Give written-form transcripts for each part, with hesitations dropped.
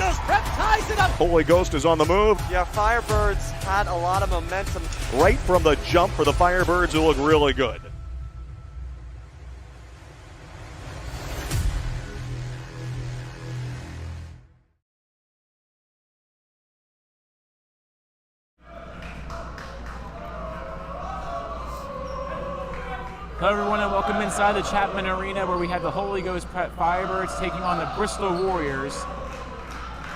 Ghost Prep ties it up. Holy Ghost is on the move. Yeah, Firebirds had a lot of momentum. Right from the jump for the Firebirds, who look really good. Hello everyone and welcome inside the Chapman Arena where we have the Holy Ghost Prep Firebirds taking on the Bristol Warriors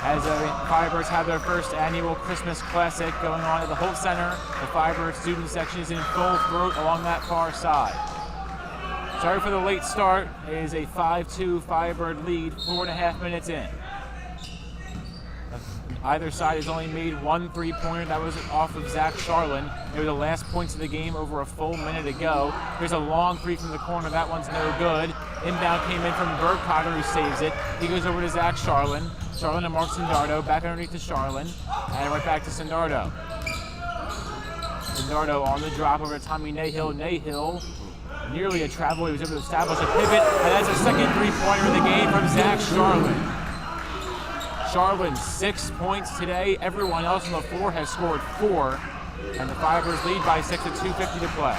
as the Firebirds have their first annual Christmas Classic going on at the Holt Center. The Firebird student section is in full throat along that far side. Sorry for the late start. It is a 5-2 Firebird lead, 4.5 minutes in. Either side has only made one three-pointer. That was off of Zach Charlin. They were the last points of the game over a full minute ago. Here's a long three from the corner. That one's no good. Inbound came in from Bert Cotter, who saves it. He goes over to Zach Charlin. Charlin to Mark Sindardo. Back underneath to Charlin. And right back to Sindardo. Sindardo on the drop over to Tommy Nahill. Nahill, nearly a travel. He was able to establish a pivot. And that's a second three-pointer of the game from Zach Charlin. Charlin, 6 points today. Everyone else on the floor has scored 4. And the Firebirds lead by 6 with 2:50 to play.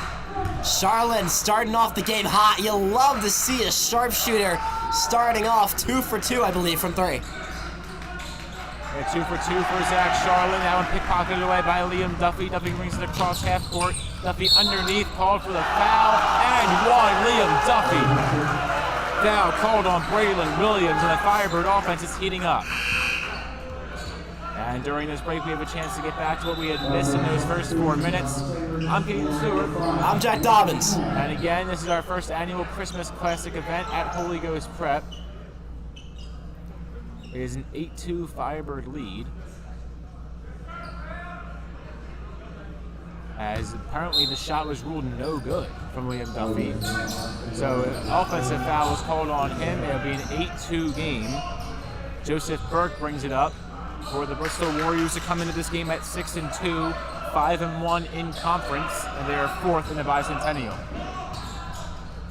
Charlin starting off the game hot. You'll love to see a sharpshooter starting off 2 for 2, I believe, from 3. Yeah, 2 for 2 for Zach Charlin. That one pickpocketed away by Liam Duffy. Duffy brings it across half court. Duffy underneath, called for the foul, and one. Liam Duffy. Foul called on Braylon Williams, and the Firebird offense is heating up. And during this break, we have a chance to get back to what we had missed in those first 4 minutes. I'm Keith Stewart. I'm Jack Dobbins. And again, this is our first annual Christmas Classic event at Holy Ghost Prep. It is an 8-2 Firebird lead. As apparently the shot was ruled no good from Liam Duffy. So an offensive foul was called on him. It'll be an 8-2 game. Joseph Burke brings it up for the Bristol Warriors to come into this game at 6-2, 5-1 in conference, and they are 4th in the Bicentennial.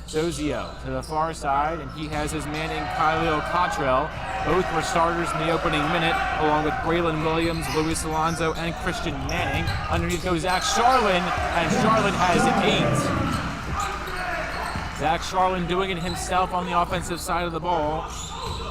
Sozio to the far side, and he has his man in Kyle Cottrell. Both were starters in the opening minute, along with Braylon Williams, Luis Alonso, and Christian Manning. Underneath goes Zach Charlin, and Charlin has 8. Zach Charlin doing it himself on the offensive side of the ball.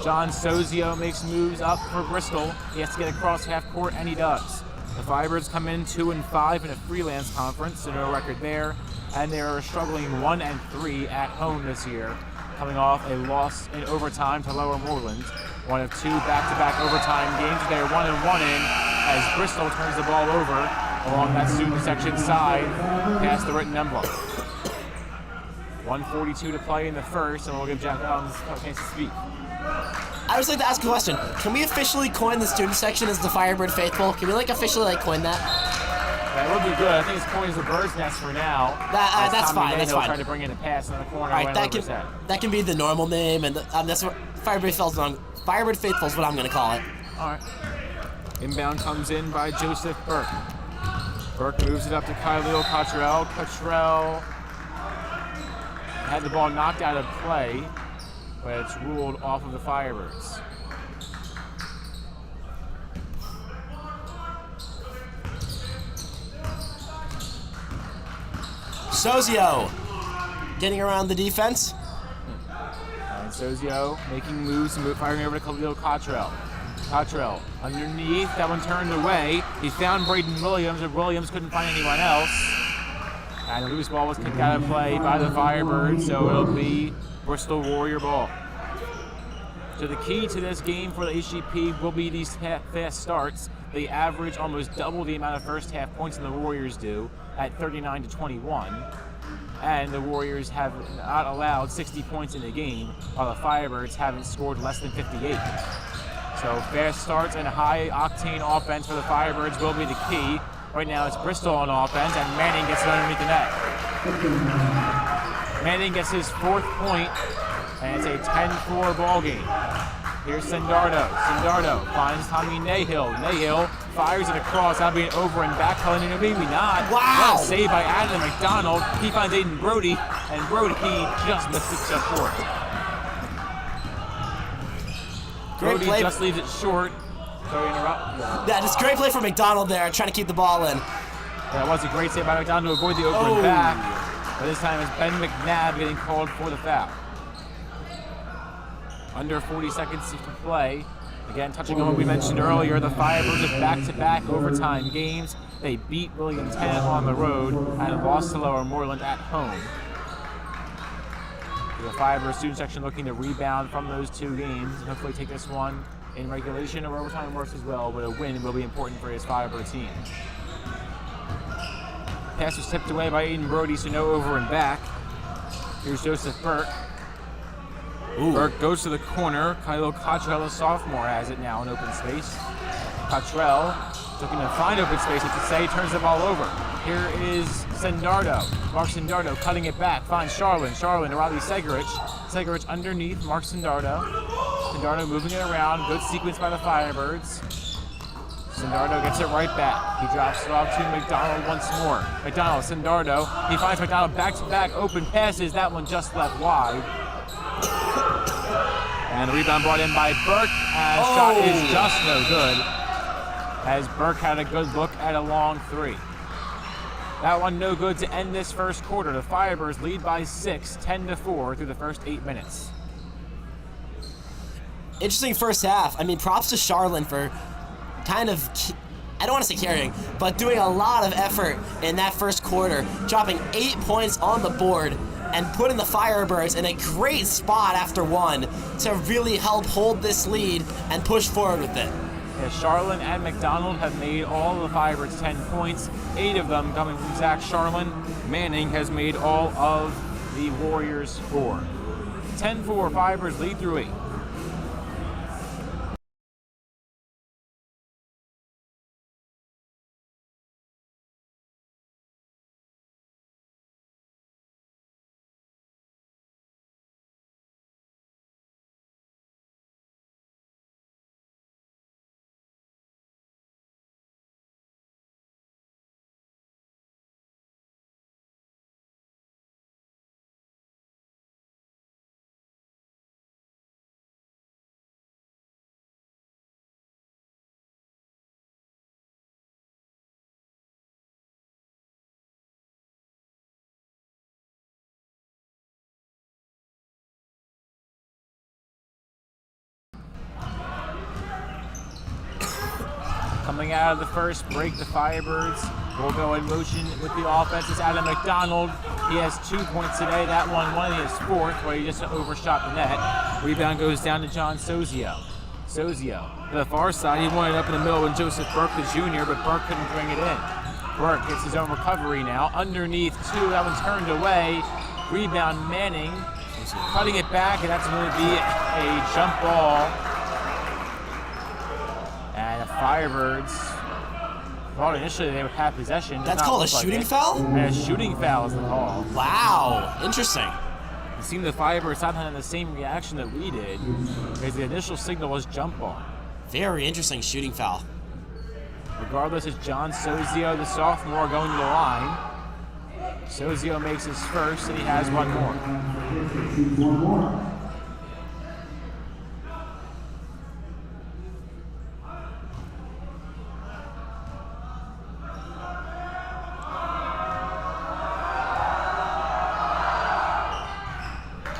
John Sozio makes moves up for Bristol. He has to get across half court, and he does. The Firebirds come in 2-5 in a freelance conference, so no record there. And they are struggling 1-3 at home this year, coming off a loss in overtime to Lower Moreland. One of 2 back-to-back overtime games. They're 1-1 in as Bristol turns the ball over along that student section side past the written emblem. 1:42 to play in the first, and we'll give Jack Dobbins a chance to speak. I would just like to ask a question. Can we officially coin the student section as the Firebird Faithful? Can we officially coin that? That would be good. I think it's coined as the bird's nest for now. That's fine. That's fine. Trying to bring in a pass in the corner. All right, that can be the normal name, and that's what Firebird Faithful is what I'm going to call it. All right. Inbound comes in by Joseph Burke. Burke moves it up to Kyle Cottrell. Cottrell had the ball knocked out of play, but it's ruled off of the Firebirds. Sozio getting around the defense. And Sozio making moves and firing over to Khalil Cottrell. Cottrell underneath, that one turned away. He found Braden Williams, but Williams couldn't find anyone else. And the loose ball was kicked out of play by the Firebirds, so it'll be Bristol Warrior ball. So the key to this game for the HGP will be these fast starts. They average almost double the amount of first half points than the Warriors do at 39-21. And the Warriors have not allowed 60 points in the game, while the Firebirds haven't scored less than 58. So fast starts and high octane offense for the Firebirds will be the key. Right now it's Bristol on offense, and Manning gets it underneath the net. Manning gets his 4th point, and it's a 10-4 ball game. Here's Sindardo. Sindardo finds Tommy Nahill. Nahill fires it across, now being over and back, calling it maybe not. Wow! Saved by Adam McDonald. He finds Aiden Brody, and Brody just missed it short. Brody just leaves it short. Sorry to interrupt. Yeah, just great play from McDonald there, trying to keep the ball in. That was a great save by McDonald to avoid the over and back. But this time it's Ben McNabb getting called for the foul. Under 40 seconds to play. Again, touching on what we mentioned earlier, the Firebirds have back-to-back overtime games. They beat William 10 on the road and lost to Lower Moreland at home. The Firebird student section looking to rebound from those two games and hopefully take this one in regulation or overtime works as well, but a win will be important for his Firebird team. Pass was tipped away by Aiden Brody, so no over and back. Here's Joseph Burke. Ooh. Burke goes to the corner. Kylo Cottrell, a sophomore, has it now in open space. Cottrell looking to find open space, to say, turns the ball over. Here is Sendardo. Mark Sendardo cutting it back, finds Charlin. Charlin to Riley Segerich. Segerich underneath Mark Sendardo. Sendardo moving it around. Good sequence by the Firebirds. Sendardo gets it right back. He drops it off to McDonald once more. McDonald, Sendardo. He finds McDonald back-to-back open passes. That one just left wide. And the rebound brought in by Burke. And shot is just no good, as Burke had a good look at a long three. That one no good to end this first quarter. The Firebirds lead by 6, 10-4 through the first 8 minutes. Interesting first half. I mean, props to Charlin for kind of, I don't want to say carrying, but doing a lot of effort in that first quarter, dropping 8 points on the board and putting the Firebirds in a great spot after one to really help hold this lead and push forward with it. Yeah, Charlin and McDonald have made all of the Firebirds 10 points, 8 of them coming from Zach Charlin. Manning has made all of the Warriors 4. 10-4, Firebirds lead through 8. Coming out of the first break, the Firebirds will go in motion with the offense. It's Adam McDonald. He has 2 points today. That one of his fourth, where he just overshot the net. Rebound goes down to John Sozio. Sozio to the far side. He wanted it up in the middle with Joseph Burke, the junior, but Burke couldn't bring it in. Burke gets his own recovery now. Underneath two, that one turned away. Rebound Manning, cutting it back, and that's going to be a jump ball. And the Firebirds thought initially they would have possession. That's called a shooting foul? And a shooting foul is the call. Wow, interesting. It seemed the Firebirds not having the same reaction that we did, because the initial signal was jump ball. Very interesting shooting foul. Regardless, it's John Sozio, the sophomore, going to the line. Sozio makes his first, and he has one more.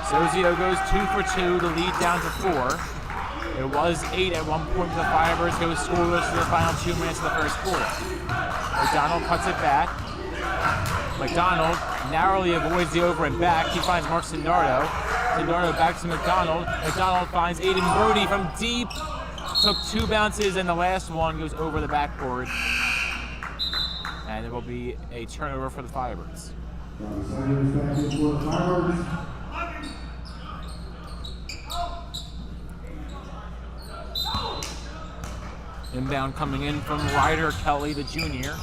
Sozio goes 2 for 2, the lead down to 4. It was 8 at one point. The Firebirds go scoreless for the final 2 minutes of the first quarter. McDonald cuts it back. McDonald narrowly avoids the over and back. He finds Mark Sendardo. Sendardo back to McDonald. McDonald finds Aiden Brody from deep. Took 2 bounces, and the last one goes over the backboard. And it will be a turnover for the Firebirds. Inbound coming in from Ryder Kelly, the junior.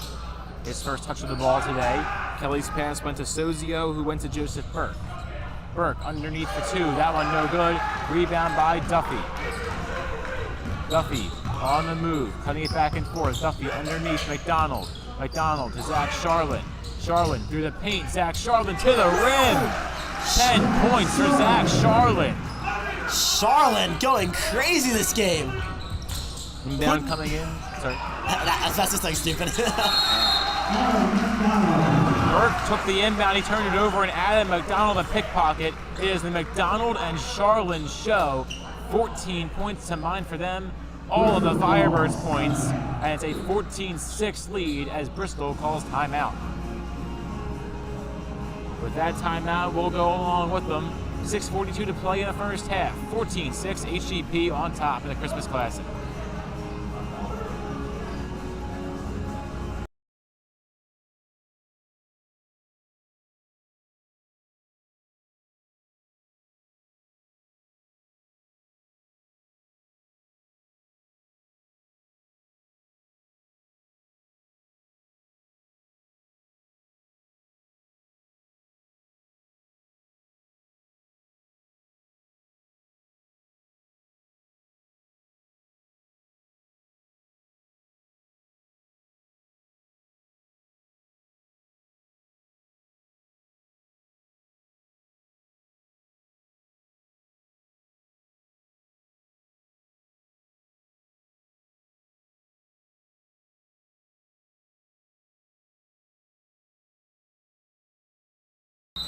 His first touch of the ball today. Kelly's pass went to Sozio, who went to Joseph Burke. Burke underneath for 2. That one no good. Rebound by Duffy. Duffy on the move, cutting it back and forth. Duffy underneath McDonald. McDonald to Zach Charlin. Charlin through the paint. Zach Charlin to the rim. 10 points for Zach Charlin. Charlin going crazy this game. Inbound coming in. Sorry. That's just like stupid. Burke took the inbound, he turned it over, and added McDonald a pickpocket. It is the McDonald and Charlin show. 14 points combined for them. All of the Firebirds points, and it's a 14-6 lead as Bristol calls timeout. With that timeout, we'll go along with them. 6:42 to play in the first half. 14-6, HGP on top in the Christmas Classic.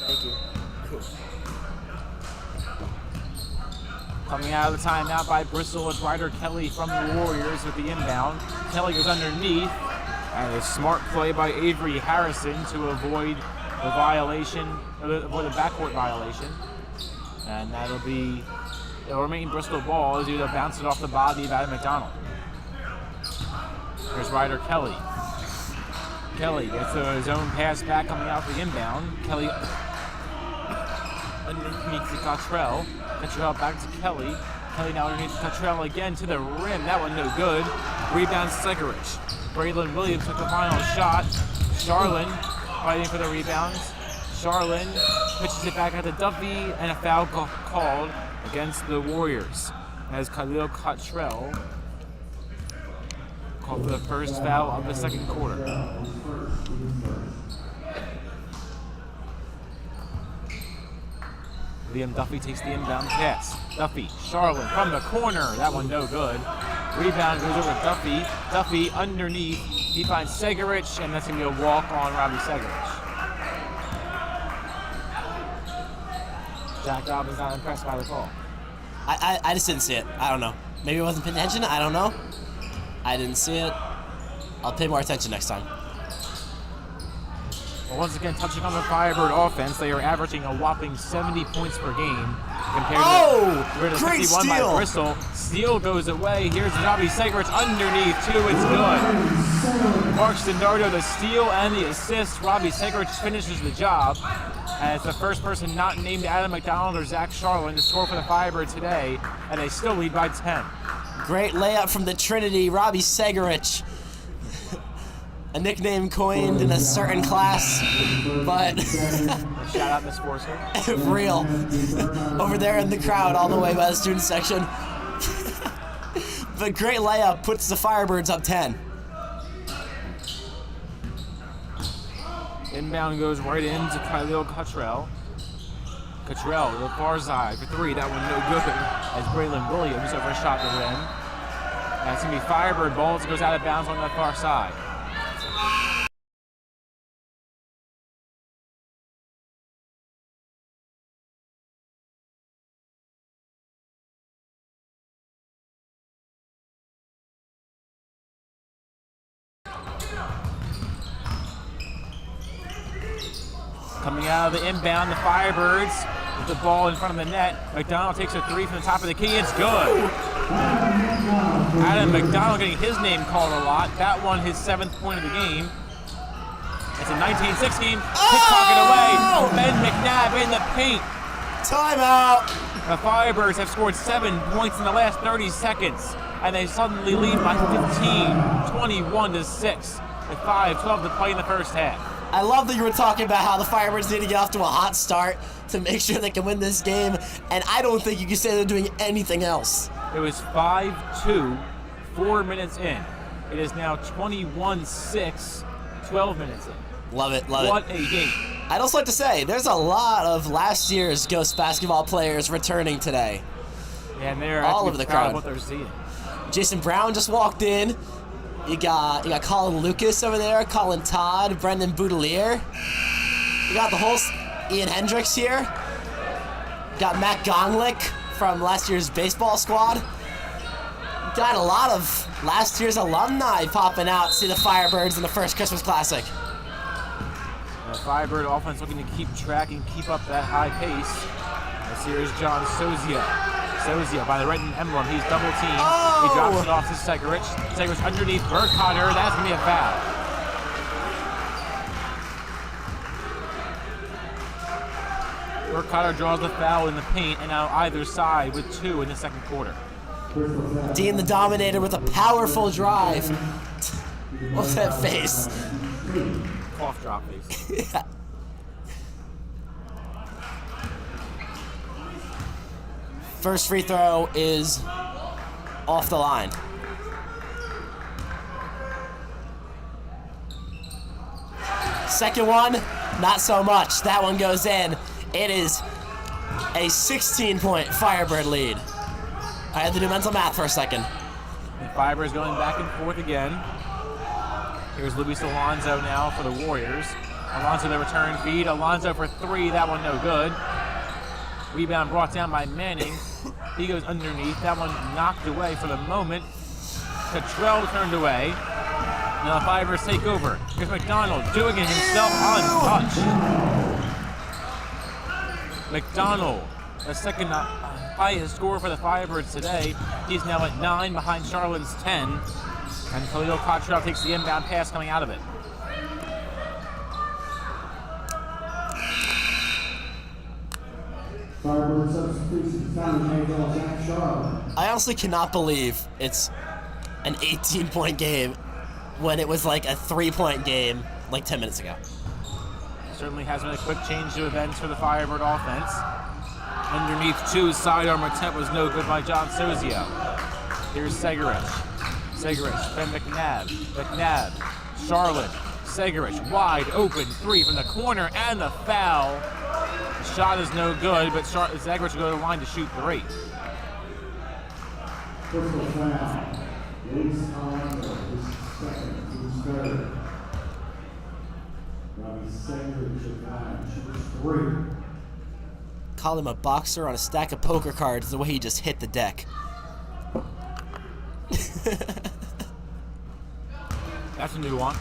Thank you. Coming out of the timeout by Bristol is Ryder Kelly from the Warriors with the inbound. Kelly goes underneath, and a smart play by Avery Harrison to avoid the violation, avoid the backcourt violation. And it'll remain Bristol ball as he'll bounce it off the body of Adam McDonald. There's Ryder Kelly. Kelly gets his own pass back coming out for the inbound. Kelly underneath to Cottrell. Cottrell back to Kelly. Kelly now underneath Cottrell again to the rim. That one no good. Rebound Segerich. Braylon Williams took the final shot. Charlin fighting for the rebounds. Charlin pitches it back out to Duffy, and a foul called against the Warriors as Khalil Cottrell called for the first foul of the second quarter. Liam Duffy takes the inbound pass. Duffy, Charlin from the corner. That one no good. Rebound goes over to Duffy. Duffy underneath. He finds Segerich, and that's going to be a walk on Robbie Segerich. Jack Robbins not impressed by the call. I just didn't see it. I don't know. Maybe I wasn't paying attention. I don't know. I didn't see it. I'll pay more attention next time. Well, once again, touching on the Firebird offense, they are averaging a whopping 70 points per game compared to great 51 steal. by Bristol. Steal goes away. Here's Robbie Segerich underneath, too. It's good. Mark Standardo, the steal and the assist. Robbie Segerich finishes the job. And it's the first person not named Adam McDonald or Zach Charlin to score for the Firebird today, and they still lead by 10. Great layup from the Trinity, Robbie Segerich. A nickname coined in a certain class, but Shout out Miss Forster. real. Over there in the crowd, all the way by the student section. But great layup puts the Firebirds up 10. Inbound goes right into Khalil Cottrell. Cottrell to the far side for three. That one no good as Braylon Williams overshot the rim. That's going to be Firebird ball. It goes out of bounds on that far side. Coming out of the inbound, the Firebirds with the ball in front of the net. McDonald takes a three from the top of the key. It's good. Adam McDonald getting his name called a lot. That one, his 7th point of the game. It's a 19-6 game. Pickpocket away. Ben McNabb in the paint. Timeout. The Firebirds have scored 7 points in the last 30 seconds, and they suddenly lead by 15, 21-6, with 5:12 to play in the first half. I love that you were talking about how the Firebirds need to get off to a hot start to make sure they can win this game, and I don't think you can say they're doing anything else. It was 5-2, 4 minutes in. It is now 21-6, 12 minutes in. Love it, love What it. a game. I'd also like to say, there's a lot of last year's Ghost basketball players returning today. And they're All actually over the proud of crowd. what they're seeing. Jason Brown just walked in. You got Colin Lucas over there, Colin Todd, Brendan Boudelier. You got the whole Ian Hendricks here. Got Matt Gonglick from last year's baseball squad. Got a lot of last year's alumni popping out to see the Firebirds in the first Christmas Classic. The Firebird offense looking to keep track and keep up that high pace. This here is John Sozio. Sozio by the red emblem. He's double teamed. Oh! He drops it off to Segerich. Segerich underneath Burkhardt. That's going to be a foul. Burkhardt draws the foul in the paint, and now either side with 2 in the second quarter. Dean the Dominator with a powerful drive. What's that face? Cough drop face. Yeah. First free throw is off the line. Second one, not so much. That one goes in. It is a 16-point Firebird lead. I had to do mental math for a second. The Firebirds going back and forth again. Here's Luis Alonso now for the Warriors. Alonso the return feed. Alonso for 3. That one no good. Rebound brought down by Manning. He goes underneath. That one knocked away for the moment. Cottrell turned away. Now the Firebirds take over. Here's McDonald doing it himself untouched. McDonald, the second highest scorer for the Firebirds today. He's now at 9 behind Charlin's 10. And Khalil Cottrell takes the inbound pass coming out of it. I honestly cannot believe it's an 18-point game when it was like a 3-point game like 10 minutes ago. Certainly has been a quick change to events for the Firebird offense. Underneath 2, sidearm attempt was no good by John Sozio. Here's Segerich. Segerich, Ben McNabb. McNabb, Charlotte. Segerich, wide open 3 from the corner, and the foul. The shot is no good, but Segerich will go to the line to shoot 3. Personal foul. Luis Alonso is second, who's third. Robbie Segerich at 9, shoots 3. Call him a boxer on a stack of poker cards the way he just hit the deck. That's a new one.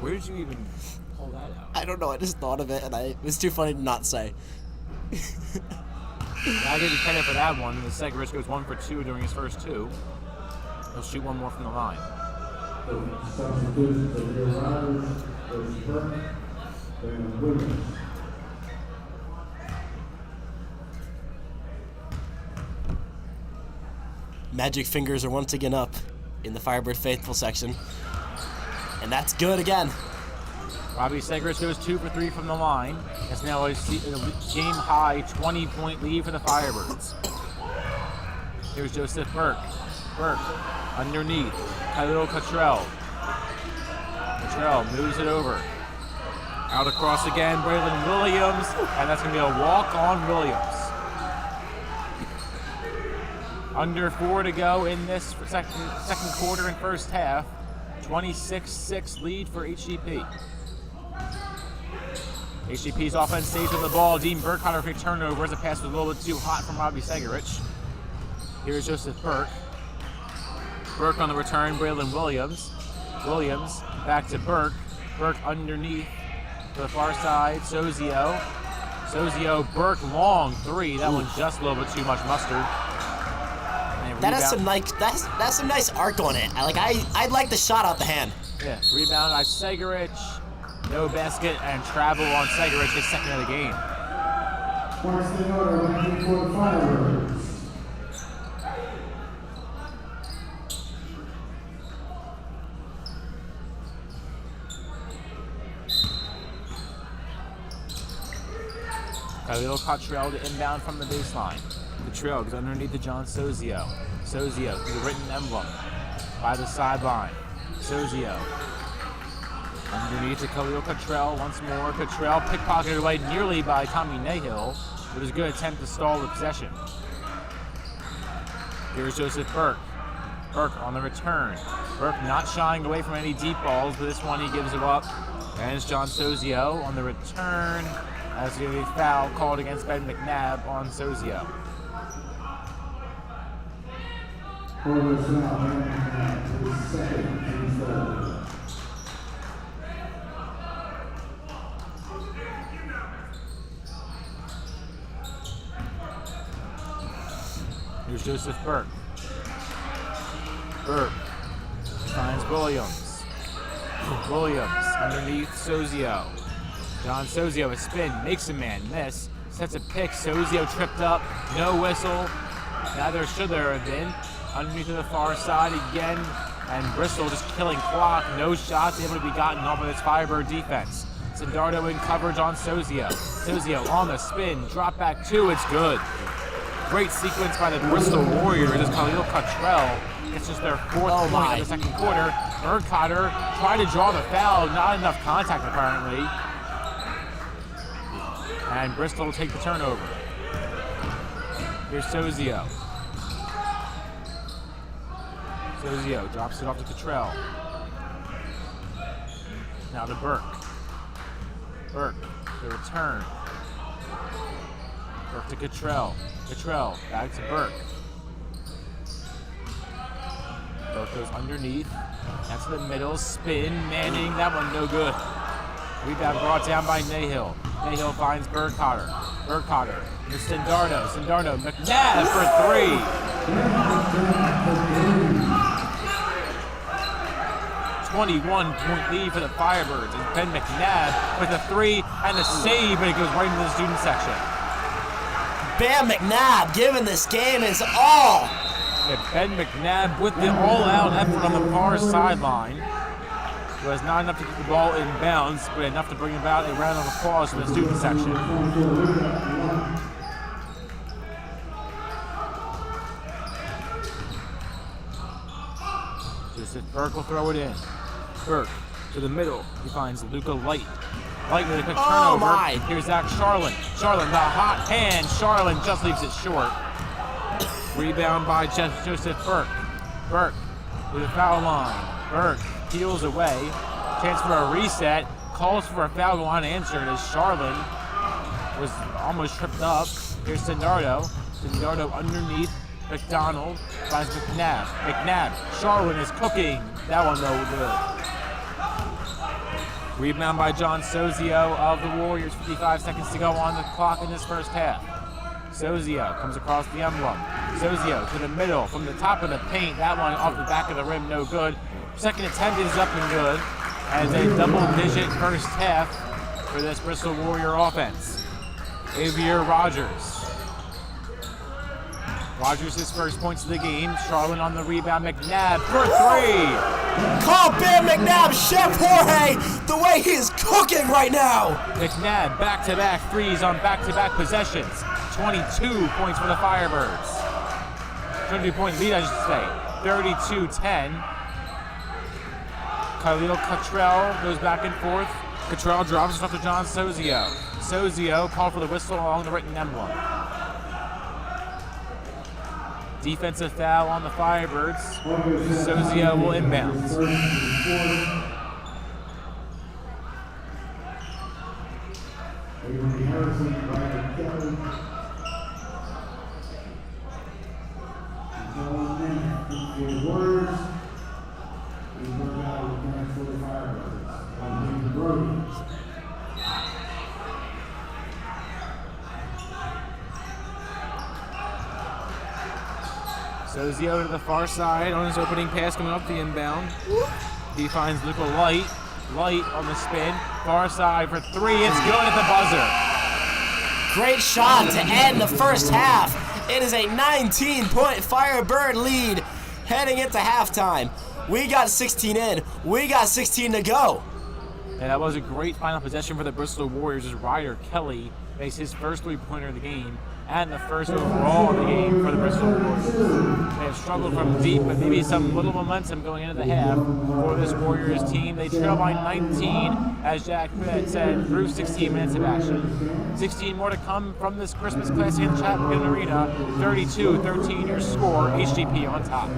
Where did you even pull that out? I don't know, I just thought of it and it was too funny to not say. I get the credit for that one. The Segerich goes 1 for 2 during his first 2. He'll shoot 1 more from the line. Substitutions of your riders, there's Burke and Williams. Magic fingers are once again up in the Firebird Faithful section. And that's good again. Robbie Segerich goes 2 for 3 from the line. It's now a game-high 20-point lead for the Firebirds. Here's Joseph Burke. Burke underneath. Khalil Cottrell. Cottrell moves it over. Out across again, Braylon Williams. And that's going to be a walk on Williams. Under 4 to go in this second quarter and first half. 26-6 lead for HGP. HGP's offense stays with the ball. Dean Burkhardt for a turnover as the pass was a little bit too hot from Robbie Segerich. Here's Joseph Burke. Burke on the return, Braylon Williams. Williams back to Burke. Burke underneath to the far side, Sozio. Sozio, Burke long 3. That one's just a little bit too much mustard. That has some that's some nice arc on it. I'd like the shot out the hand. Yeah, rebound by Segerich. No basket and travel on Segerich, his second of the game. Marks the order, ranking for the Firebirds. Khalil Cottrell to inbound from the baseline. Cottrell goes underneath to John Sozio. Sozio to the written emblem by the sideline. Sozio Underneath to Khalil Cottrell once more. Cottrell pickpocketed away nearly by Tommy Nahill. It was a good attempt to stall the possession. Here's Joseph Burke. Burke on the return. Burke not shying away from any deep balls, but this one he gives it up. And it's John Sozio on the return. As a foul called against Ben McNabb on Sozio. Forwards now, to the second and third. Here's Joseph Burke. Burke finds Williams. Williams underneath Sozio. John Sozio, a spin, makes a man miss, sets a pick. Sozio tripped up, no whistle. Neither should there have been. Underneath to the far side again, and Bristol just killing clock. No shots able to be gotten off of this Firebird defense. Sindardo in coverage on Sozio. Sozio on the spin, drop back two, it's good. Great sequence by the Bristol Warriors as Khalil Cottrell gets just their fourth point of the second quarter. Burkhardt tried to draw the foul, not enough contact apparently. And Bristol will take the turnover. Here's Sozio. Sozio drops it off to Cottrell. Now to Burke. Burke, the return. Burke to Cottrell. Cottrell, back to Burke. Burke goes underneath. That's the middle. Spin. Manning. That one no good. Rebound brought down by Nahill. Nahill finds Burkhardt. Burkhardt to Sindardo. Sindardo. McNabb for three. 21-point lead for the Firebirds. And Ben McNabb with a three and a save, but it goes right into the student section. Bam McNabb giving this game his all. Yeah, Ben McNabb with the all-out effort on the far sideline. It was not enough to keep the ball in bounds, but enough to bring about a round of applause from the student section. Joseph Burke will throw it in. Burke to the middle. He finds Luca Light. Light with a quick turnover. My. Here's Zach Charlin. Charlin, the hot hand. Charlin just leaves it short. Rebound by Joseph Burke. Burke to the foul line. Burke peels away. Chance for a reset. Calls for a foul, go unanswered as Charlin was almost tripped up. Here's Sindardo. Sindardo underneath. McDonald finds McNabb. McNabb. Charlin is cooking. That one no good. Rebound by John Sozio of the Warriors. 55 seconds to go on the clock in this first half. Sozio comes across the emblem. Sozio to the middle from the top of the paint. That one off the back of the rim, no good. Second attempt is up and good. As a double-digit first half for this Bristol Warrior offense. Xavier Rogers. Rogers his first points of the game. Charlin on the rebound. McNabb for three. Call Bam McNabb, Chef Jorge, the way he is cooking right now. McNabb back-to-back threes on back-to-back possessions. 22 points for the Firebirds. 22-point lead, I should say. 32-10. Khalil Cottrell goes back and forth. Cottrell drops it off to John Sozio. Sozio called for the whistle along the written emblem. Defensive foul on the Firebirds. Sozio will inbound. Sozio to the far side on his opening pass coming up the inbound. He finds Luca Light. Light on the spin. Far side for three. It's good at the buzzer. Great shot to end the first half. It is a 19-point Firebird lead heading into halftime. We got 16 in. We got 16 to go. And that was a great final possession for the Bristol Warriors as Ryder Kelly makes his first three-pointer of the game and the first overall of the game for the Bristol Warriors. They have struggled from deep, but maybe some little momentum going into the half for this Warriors team. They trail by 19, as Jack said, through 16 minutes of action. 16 more to come from this Christmas Classic in Chapman Arena. 32-13 your score, HGP on top.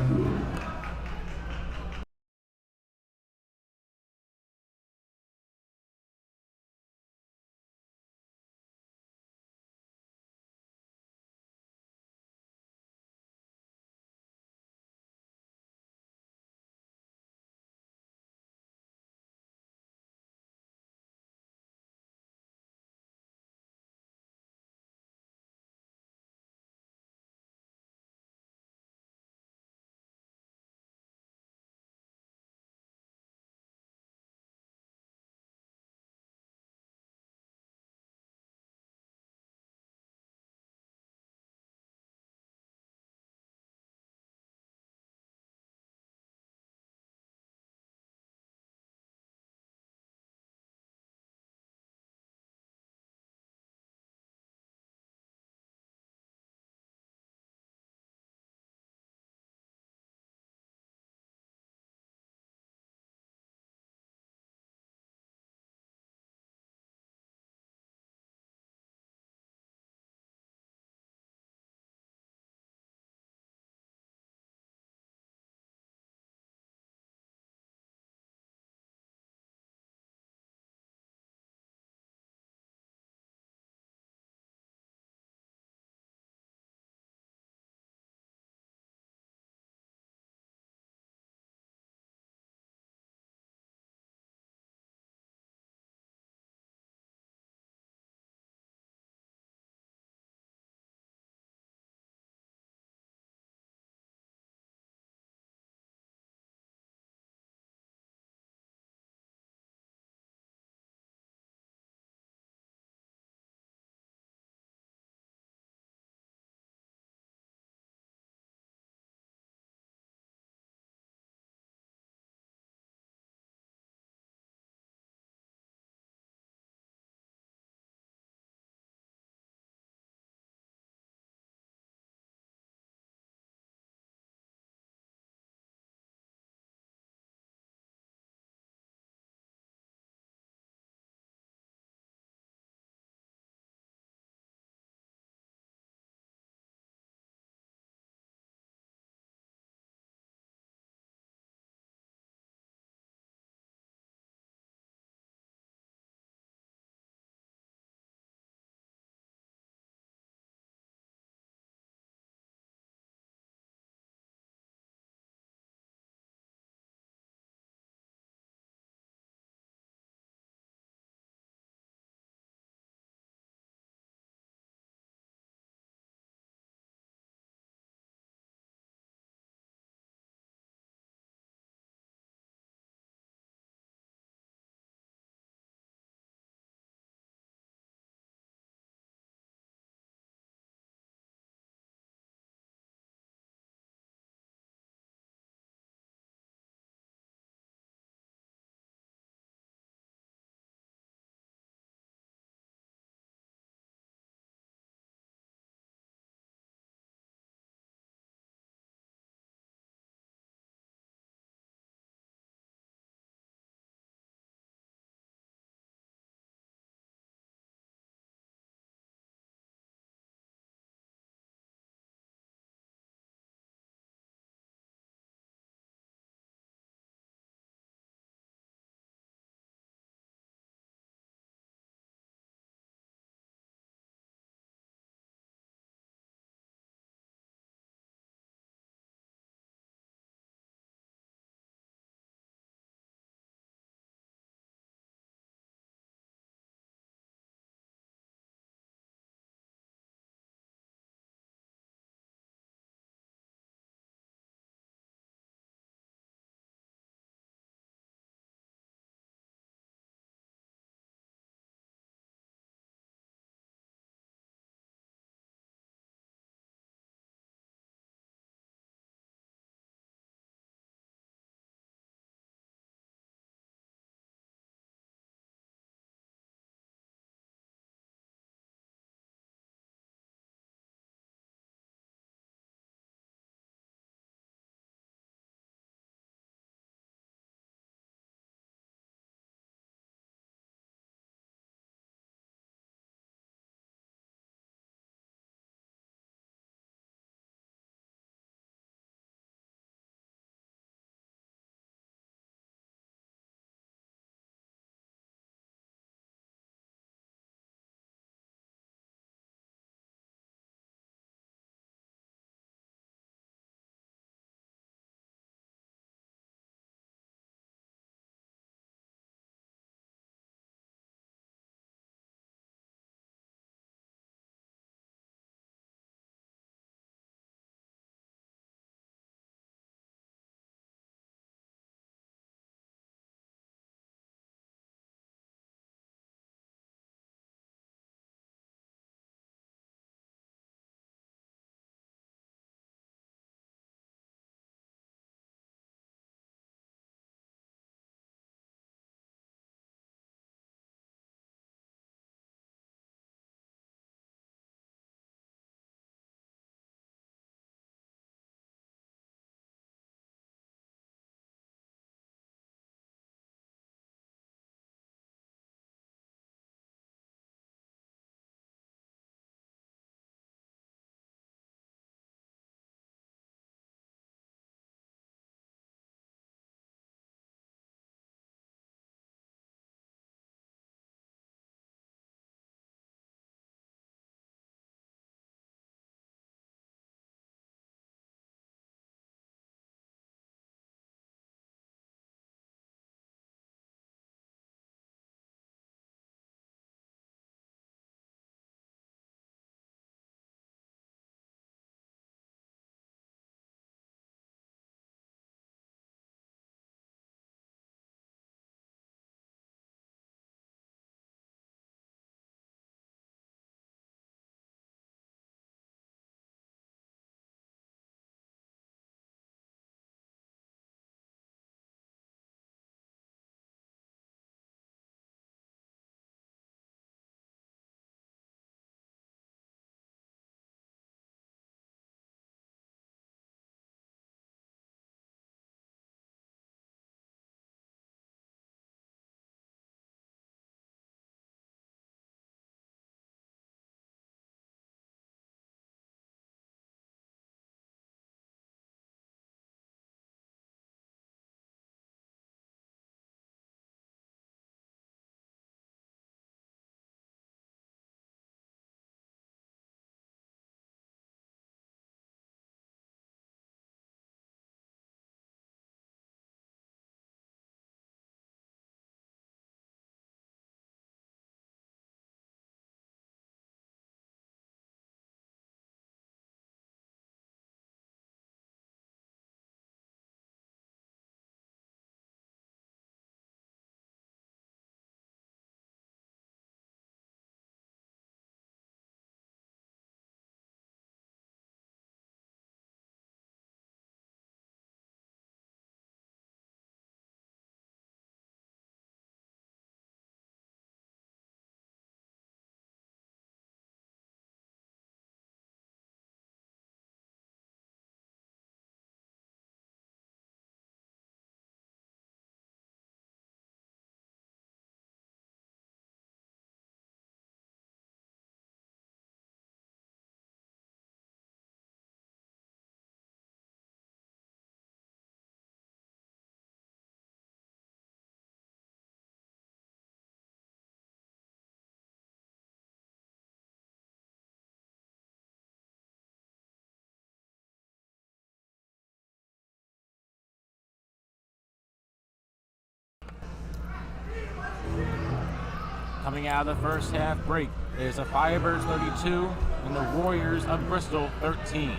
Coming out of the first half break, there's the Firebirds 32 and the Warriors of Bristol 13.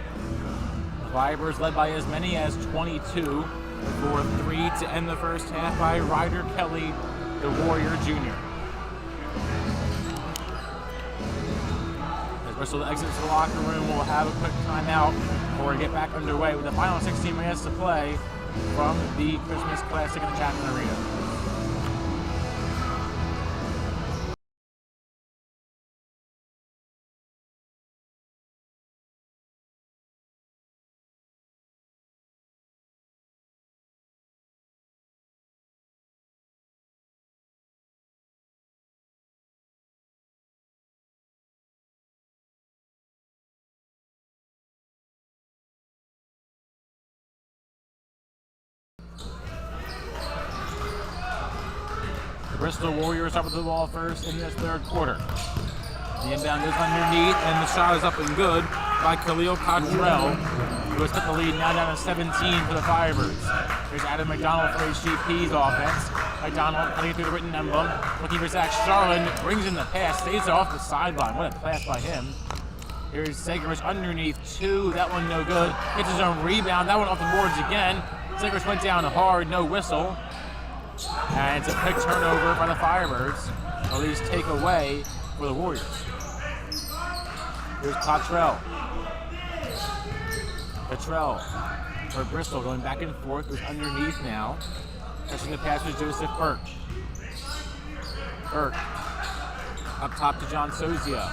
The Firebirds led by as many as 22 before 3 to end the first half by Ryder Kelly, the Warrior Jr. As Bristol exits the locker room, we'll have a quick timeout before we get back underway with the final 16 minutes to play from the Christmas Classic in the Chapman Arena. Bristol Warriors up with the ball first in this third quarter. The inbound goes underneath, and the shot is up and good by Khalil Cottrell, who has put the lead now down to 17 for the Firebirds. Here's Adam McDonald for HGP's offense. McDonald cutting through the written emblem, looking for Zach Charlin, brings in the pass, stays off the sideline. What a pass by him. Here's Segerich underneath 2, that one no good. Gets his own rebound, that one off the boards again. Segerich went down hard, no whistle. And it's a quick turnover by the Firebirds, or at least take away for the Warriors. Here's Cottrell. Cottrell for Bristol going back and forth, goes underneath now. Catching the pass was Joseph Burke. Burke up top to John Sozio.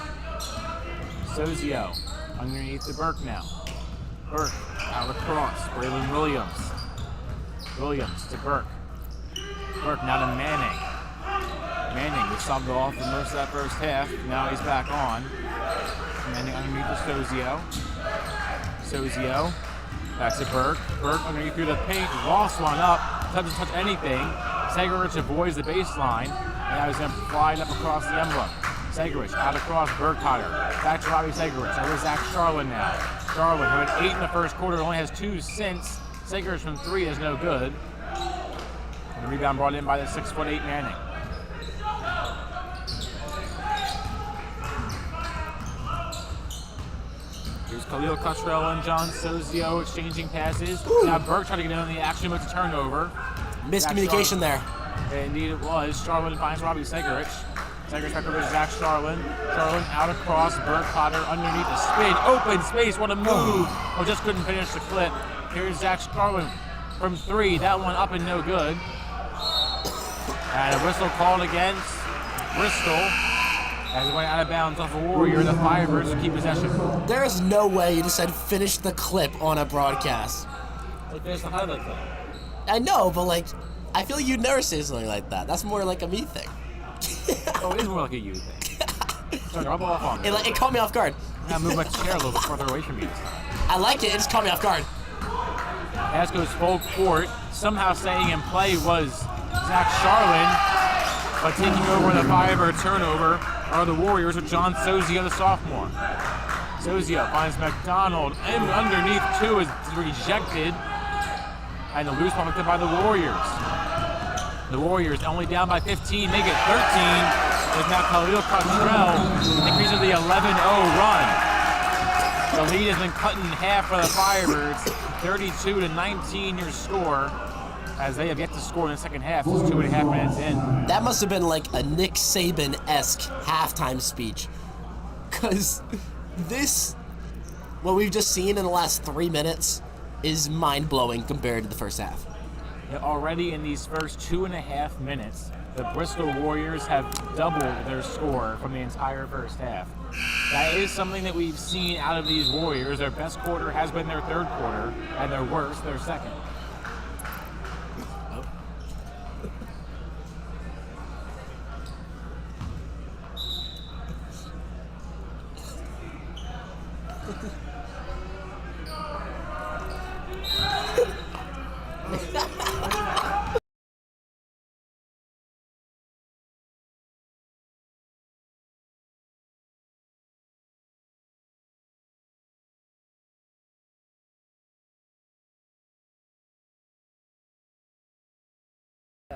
Sozio underneath to Burke now. Burke out across, Braylon Williams. Williams to Burke. Burke now to Manning. Manning was subbed off for most of that first half. Now he's back on. Manning underneath to Sozio. Sozio back to Burke. Burke underneath through the paint. Lost one up. Doesn't touch anything. Segerich avoids the baseline. And now he's going to slide up across the emblem. Segerich out across Burkhardt. Back to Robbie Segerich. Over Zach Charlin now. Charlin, who had 8 in the first quarter, only has 2 since. Segerich from 3 is no good. And the rebound brought in by the 6'8" Manning. Here's Khalil Cottrell and John Sozio exchanging passes. Ooh. Now Burke trying to get in on the action with the turnover. Miscommunication there. Indeed it was. Charlin finds Robbie Segerich. Segerich back over to Zach Charlin. Charlin out across Burkhardt underneath the spin. Open space, what a move. Oh, just couldn't finish the clip. Here's Zach Charlin from 3. That one up and no good. And a whistle called against Bristol as it went out of bounds off a Warrior. The Firebirds will keep possession. There is no way you just said finish the clip on a broadcast. Like, finish the highlight clip. I know, but like, I feel like you'd never say something like that. That's more like a me thing. Oh, it is more like a you thing. Sorry, rub off on me. It caught me off guard. I gotta move my chair a little bit further away from you. I like it. It just caught me off guard. Pass goes full court. Somehow staying in play was Zach Charlin, but taking over the Firebird turnover are the Warriors with John Sozio, the sophomore. Sozio finds McDonald, and underneath 2 is rejected, and the loose one picked up by the Warriors. The Warriors only down by 15, make it 13, as now Khalil Cottrell increases the 11-0 run. The lead has been cut in half for the Firebirds, 32-19 your score, as they have yet to score in the second half. It's 2.5 minutes in. That must have been like a Nick Saban-esque halftime speech. Because what we've just seen in the last 3 minutes is mind-blowing compared to the first half. Already in these first 2.5 minutes, the Bristol Warriors have doubled their score from the entire first half. That is something that we've seen out of these Warriors. Their best quarter has been their third quarter, and their worst, their second.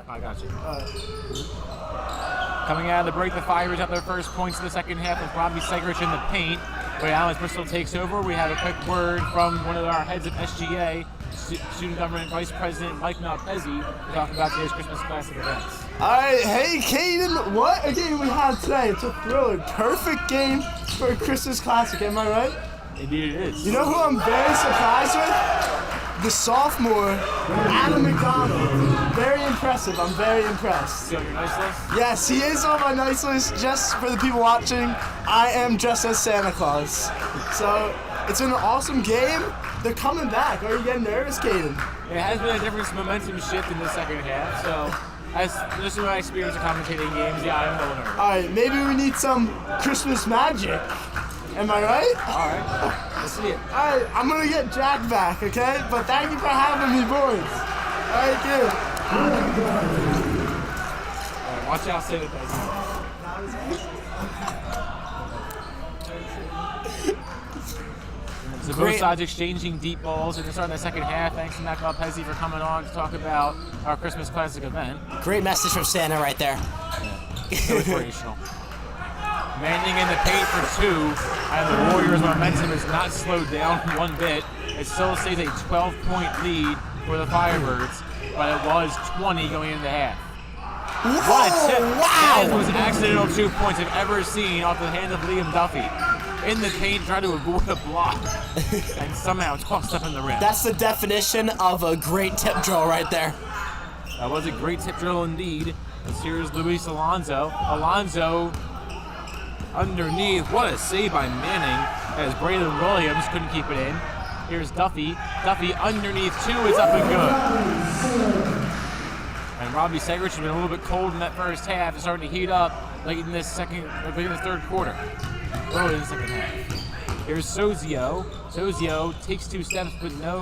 I got you. Coming out of the break, the Firebirds got their first points in the second half with Robbie Segrich in the paint. But now as Bristol takes over, we have a quick word from one of our heads of SGA, Student Government Vice President Mike Malpezzi, to talk about today's Christmas Classic events. All right, hey, Caden, what a game we had today. It's a thriller. Perfect game for a Christmas Classic, am I right? Indeed it is. You know who I'm very surprised with? The sophomore, Adam McDonald. Very impressive. I'm very impressed. Is he on your nice list? Yes, he is on my nice list. Just for the people watching, I am dressed as Santa Claus. So it's been an awesome game. They're coming back. Are you getting nervous, Caden? It has been a different momentum shift in the second half, so as this is my experience of commentating games, yeah, I'm a little nervous. All right, maybe we need some Christmas magic. Am I right? All right, let's see it. All right, I'm gonna get Jack back, okay? But thank you for having me, boys. All right, good. All right, watch out, Santa Claus. So both sides exchanging deep balls at the start of the second half. Thanks to Matt Malpezzi for coming on to talk about our Christmas Classic event. Great message from Santa right there. Inspirational. Manning in the paint for 2, and the Warriors' momentum is not slowed down one bit. It still stays a 12-point lead for the Firebirds, but it was 20 going into the half. What a tip! That was accidental 2 points I've ever seen off the hand of Liam Duffy. In the paint, trying to avoid a block, and somehow tossed up in the rim. That's the definition of a great tip drill right there. That was a great tip drill indeed. And here's Luis Alonso. Alonso underneath. What a save by Manning as Braylon Williams couldn't keep it in. Here's Duffy. Duffy underneath 2 is up and good. And Robbie Segrich has been a little bit cold in that first half. It's starting to heat up late in this third quarter. Early in the second half. Here's Sozio. Sozio takes 2 steps but no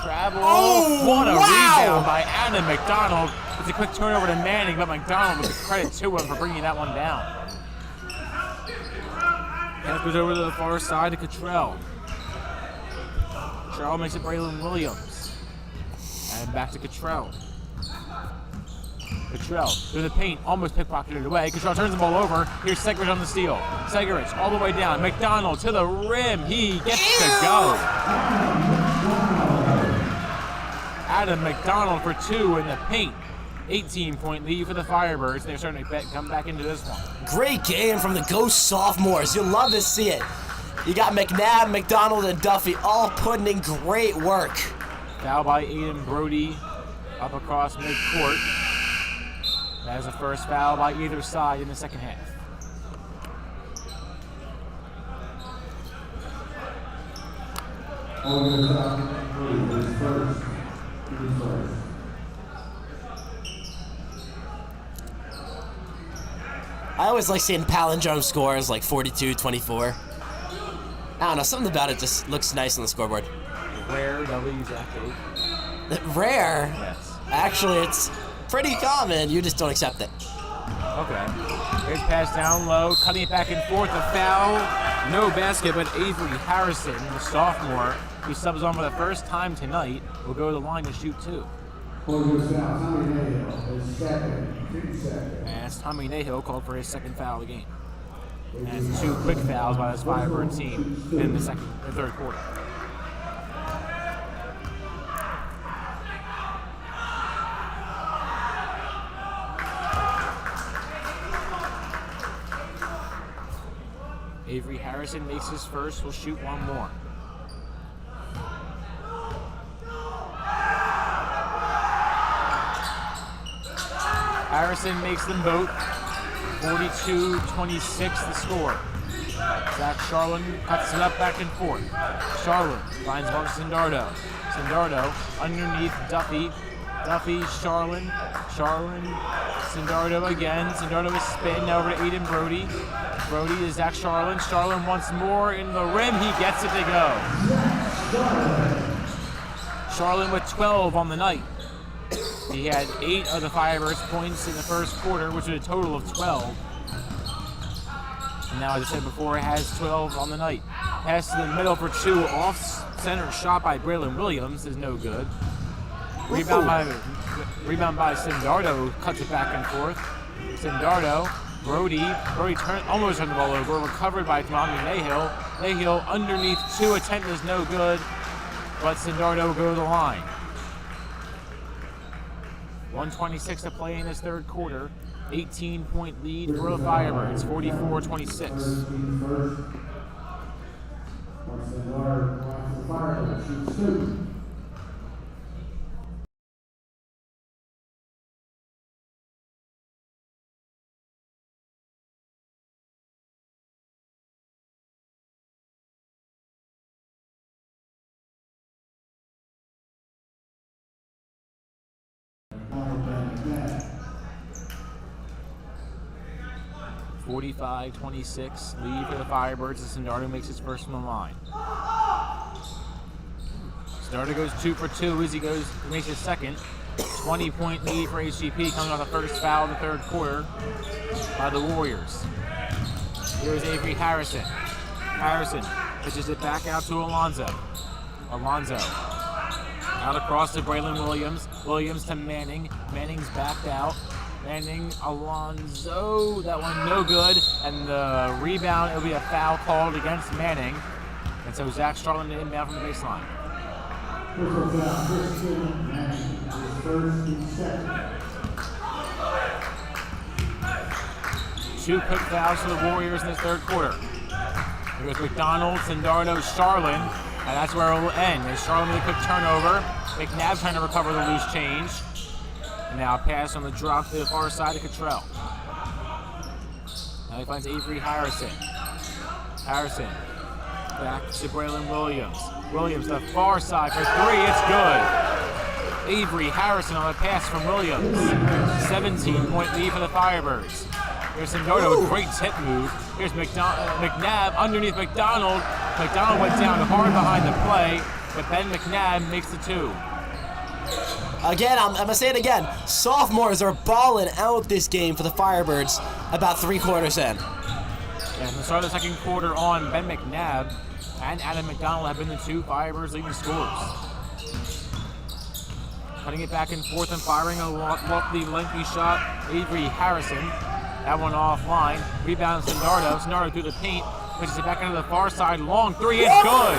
travel. Oh, what a wow. rebound by Adam McDonald. It's a quick turnover to Manning, but McDonald with the credit to him for bringing that one down. Pass goes over to the far side to Cottrell. Cottrell makes it Braylon Williams. And back to Cottrell. Cottrell through the paint, almost pickpocketed away. Cottrell turns the ball over. Here's Segrich on the steal. Segrich all the way down. McDonald to the rim. He gets to go. Adam McDonald for 2 in the paint. 18-point lead for the Firebirds. They're starting to come back into this one. Great game from the Ghost sophomores. You'll love to see it. You got McNabb, McDonald, and Duffy all putting in great work. Foul by Aiden Brody up across midcourt. That is the first foul by either side in the second half. I always like seeing palindrome scores like 42, 24. I don't know, something about it just looks nice on the scoreboard. Rare W Jack 8. Rare? Yes. Actually, it's pretty common. You just don't accept it. Okay. Here's pass down low, cutting it back and forth. A foul. No basket, but Avery Harrison, the sophomore, who subs on for the first time tonight, will go to the line to shoot 2. And it's Tommy Nahill called for his second foul of the game. And it's 2 quick fouls by this Firebird team in the third quarter. Avery Harrison makes his first, will shoot 1 more. Harrison makes them both. 42-26 the score. Zach Charlin cuts it up back and forth. Charlin finds Mark Sindardo. Sindardo underneath Duffy. Duffy, Charlin, Sindardo again. Sindardo is spin over to Aiden Brody. Brody is Zach Charlin. Charlin once more in the rim. He gets it to go. Charlin with 12 on the night. He had 8 of the Firebirds points in the first quarter, which is a total of 12. And now, as I said before, it has 12 on the night. Pass to the middle for 2. Off-center shot by Braylon Williams is no good. Rebound by Sindardo, cuts it back and forth. Sindardo Brody almost turned the ball over, recovered by Tommy Nahill. Nahill underneath 2 attempt is no good, but Sindardo will go to the line. 1:26 to play in this third quarter. 18-point lead for the Firebirds, 44-26. Yeah. 45-26 lead for the Firebirds as Sindardo makes his first from the line. Sindardo goes 2 for 2 as he makes his second. 20-point lead for HGP coming off the first foul of the third quarter by the Warriors. Here's Avery Harrison. Harrison pitches it back out to Alonzo. Alonzo out across to Braylon Williams. Williams to Manning. Manning's backed out. Manning, Alonzo, that one no good, and the rebound, it'll be a foul called against Manning, and so Zach Starlin to inbound from the baseline. Two quick fouls for the Warriors in this third quarter. Here goes McDonald, Sindardo, Starlin, and that's where it will end. As Starlin with a quick turnover, McNabb trying to recover the loose change. Now a pass on the drop to the far side of Cottrell. Now he finds Avery Harrison. Harrison back to Braylon Williams. Williams the far side for 3, it's good. Avery Harrison on a pass from Williams. 17-point lead for the Firebirds. Here's Sindardo, a great tip move. Here's McNabb underneath McDonald. McDonald went down hard behind the play, but Ben McNabb makes the 2. Again, I'm going to say it again. Sophomores are balling out this game for the Firebirds about 3 quarters in. And from the start of the second quarter on, Ben McNabb and Adam McDonald have been the 2 Firebirds leading scorers. Cutting it back and forth and firing a lengthy shot, Avery Harrison. That one offline. Rebound Sindardo. Sindardo through the paint. Pushes it back into the far side. Long 3 is good.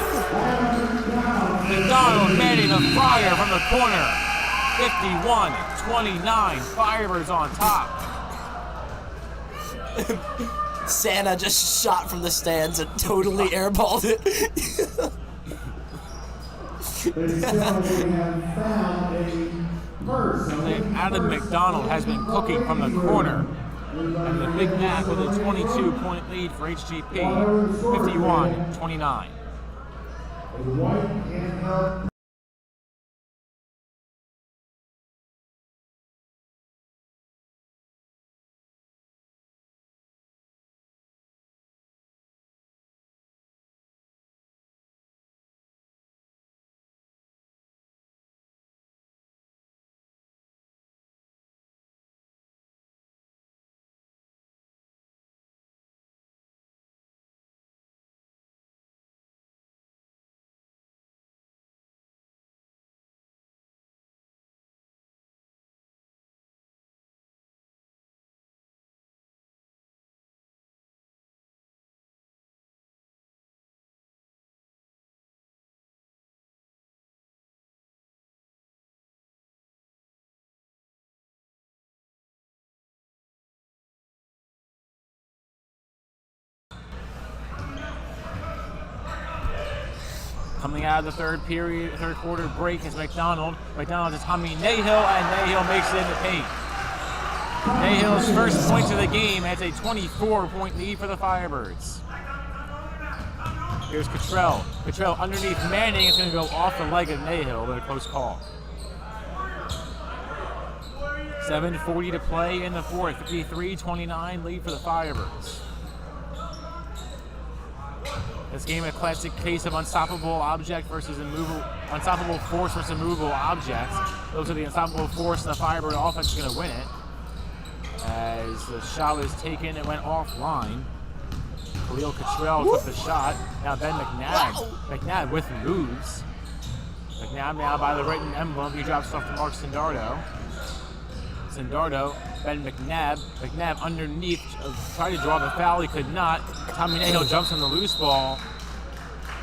McDonald manning the fire from the corner. 51-29, Firebirds on top. Santa just shot from the stands and totally airballed it. Adam McDonald has been cooking from the corner. And the Big Mac with a 22-point lead for HGP, 51-29. Coming out of the third quarter break is McDonald. McDonald to Tommy Nahill, and Nahill makes it in the paint. Nahill's first points of the game has a 24-point lead for the Firebirds. Here's Cottrell. Cottrell underneath Manning is going to go off the leg of Nahill, but a close call. 7:40 to play in the fourth. 53-29 lead for the Firebirds. This game a classic case of unstoppable object versus unstoppable force versus immovable object. Those are the unstoppable force, and the Firebird offense is going to win it. As the shot was taken, it went offline. Khalil Cottrell took the shot. Now Ben McNabb. McNabb with moves. McNabb now by the written emblem. He drops off to Mark Sindardo. Sindardo Ben McNabb. McNabb underneath, tried to draw the foul, he could not. Tommy Nahill jumps on the loose ball.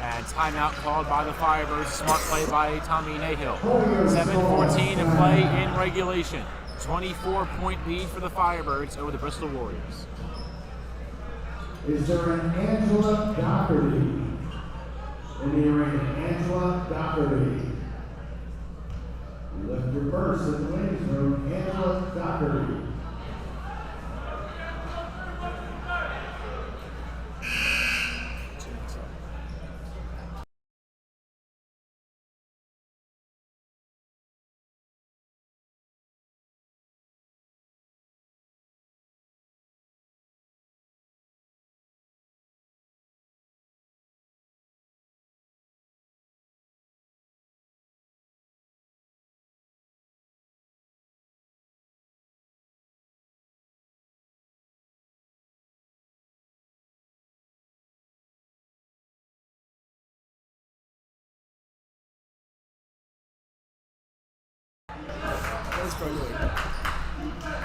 And timeout called by the Firebirds. Smart play by Tommy Nahill. 7:14 to play in regulation. 24-point lead for the Firebirds over the Bristol Warriors. Is there an Angela Doherty in the arena? Angela Doherty. You left your purse in the ladies' room. Angela Doherty.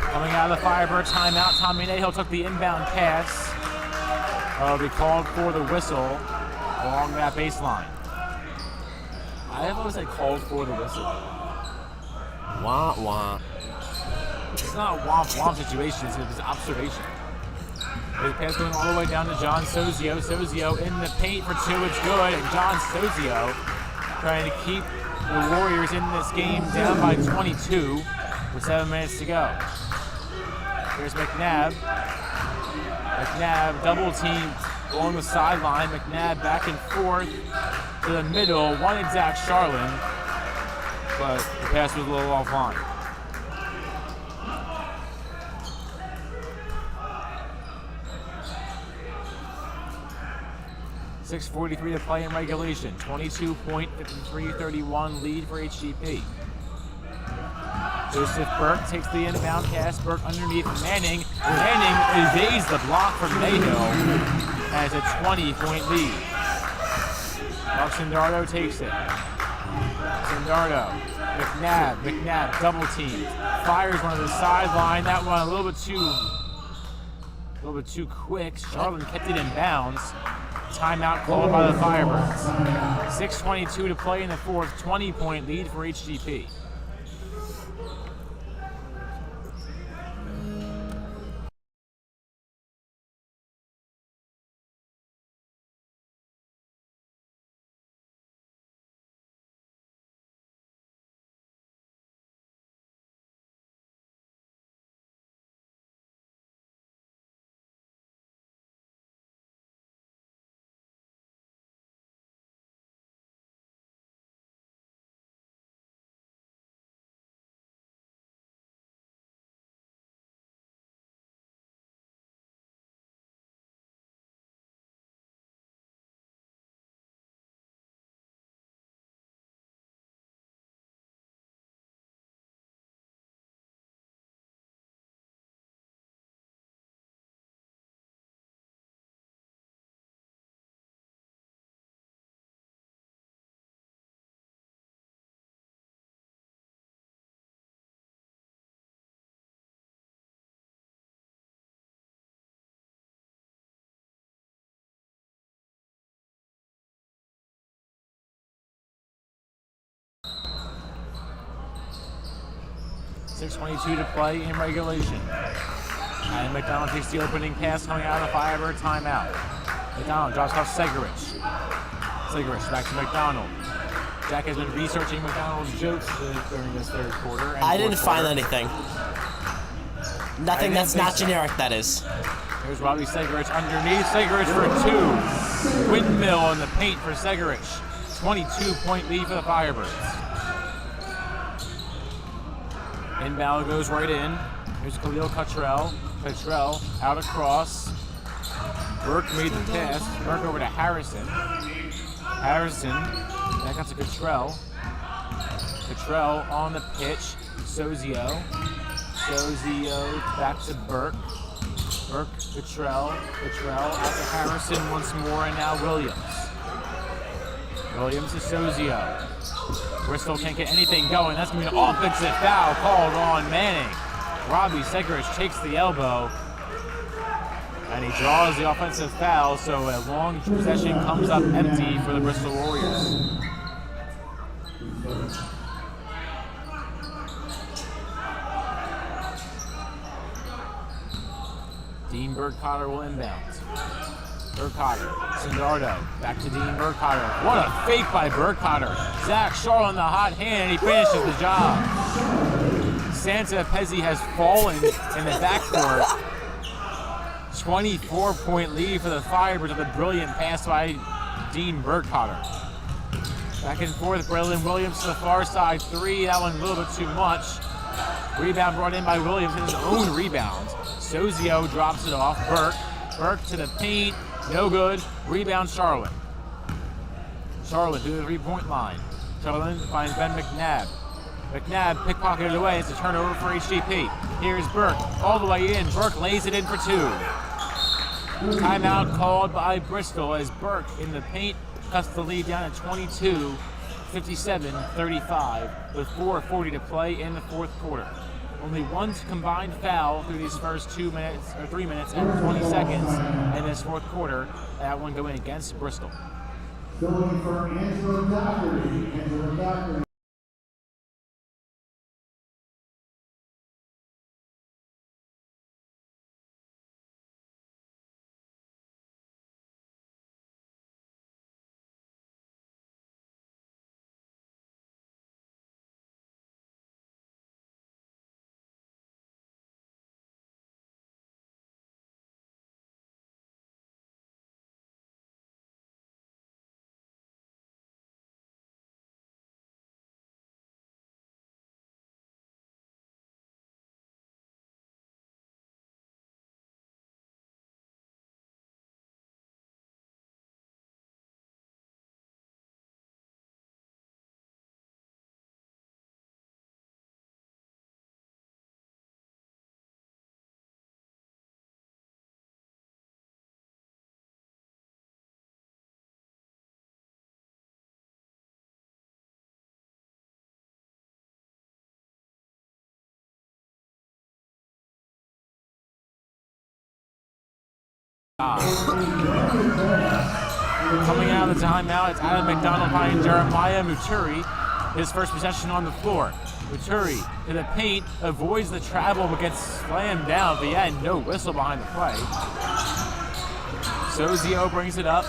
Coming out of the Firebird timeout, Tommy Nahill took the inbound pass. Be called for the whistle along that baseline. I have always said called for the whistle. Wah, wah. It's not a womp womp situation, it's an observation. The pass going all the way down to John Sozio. Sozio in the paint for two, it's good. And John Sozio trying to keep the Warriors in this game down by 22 with 7 minutes to go. Here's McNabb. McNabb double teamed along the sideline. McNabb back and forth to the middle. One exact Charlin, but the pass was a little offline. .6:43 to play in regulation. 22-point, 53-31 lead for HGP. Joseph Burke takes the inbound pass. Burke underneath Manning. Manning evades the block from Nahill. Has a 20-point lead. Mark Sindardo takes it. Sindardo. McNabb double teamed. Fires one to the sideline. That one a little bit too quick. Charlin kept it in bounds. Timeout called by the Firebirds. 6:22 to play in the fourth. 20-point lead for HGP. .6:22 to play in regulation. And McDonald takes the opening pass coming out of the Firebird timeout. McDonald drops off Segarich. Segarich back to McDonald. Jack has been researching McDonald's jokes during this third quarter. And I didn't find anything. Nothing that's not generic, that is. Here's Robbie Segarich underneath. Segarich for two. Windmill in the paint for Segarich. 22-point lead for the Firebirds. Inbound goes right in. Here's Khalil Cottrell. Cottrell out across. Burke made the pass. Burke over to Harrison. Harrison back up to Cottrell. Cottrell on the pitch. Sozio. Sozio back to Burke. Burke, Cottrell. Cottrell out to Harrison once more, and now Williams. Williams to Sozio. Bristol can't get anything going. That's going to be an offensive foul called on Manning. Robbie Segrich takes the elbow, and he draws the offensive foul, so a long possession comes up empty for the Bristol Warriors. Dean Burkhardt will inbound. Burkhardt, Sindardo, back to Dean Burkhardt. What a fake by Burkhardt. Zach Charlotte in the hot hand, he finishes the job. Santa Pezzi has fallen in the backcourt. 24-point lead for the Firebirds with a brilliant pass by Dean Burkhardt. Back and forth, Braylon Williams to the far side. 3, that one a little bit too much. Rebound brought in by Williams in his own rebound. Sozio drops it off. Burke to the paint. No good. Rebound Charlotte. Charlotte to the 3-point line. Charlotte finds Ben McNabb. McNabb pickpocketed away. It's a turnover for HGP. Here's Burke all the way in. Burke lays it in for 2. Timeout called by Bristol as Burke in the paint cuts the lead down at 22, 57-35 with 4:40 to play in the fourth quarter. Only one combined foul through these first 3 minutes and 20 seconds in this fourth quarter. That one going against Bristol. Filling for Angela Doherty. Coming out of the timeout, it's Adam McDonald finding Jeremiah Muturi. His first possession on the floor. Muturi to the paint, avoids the travel but gets slammed down at the end. No whistle behind the play. Sozio brings it up.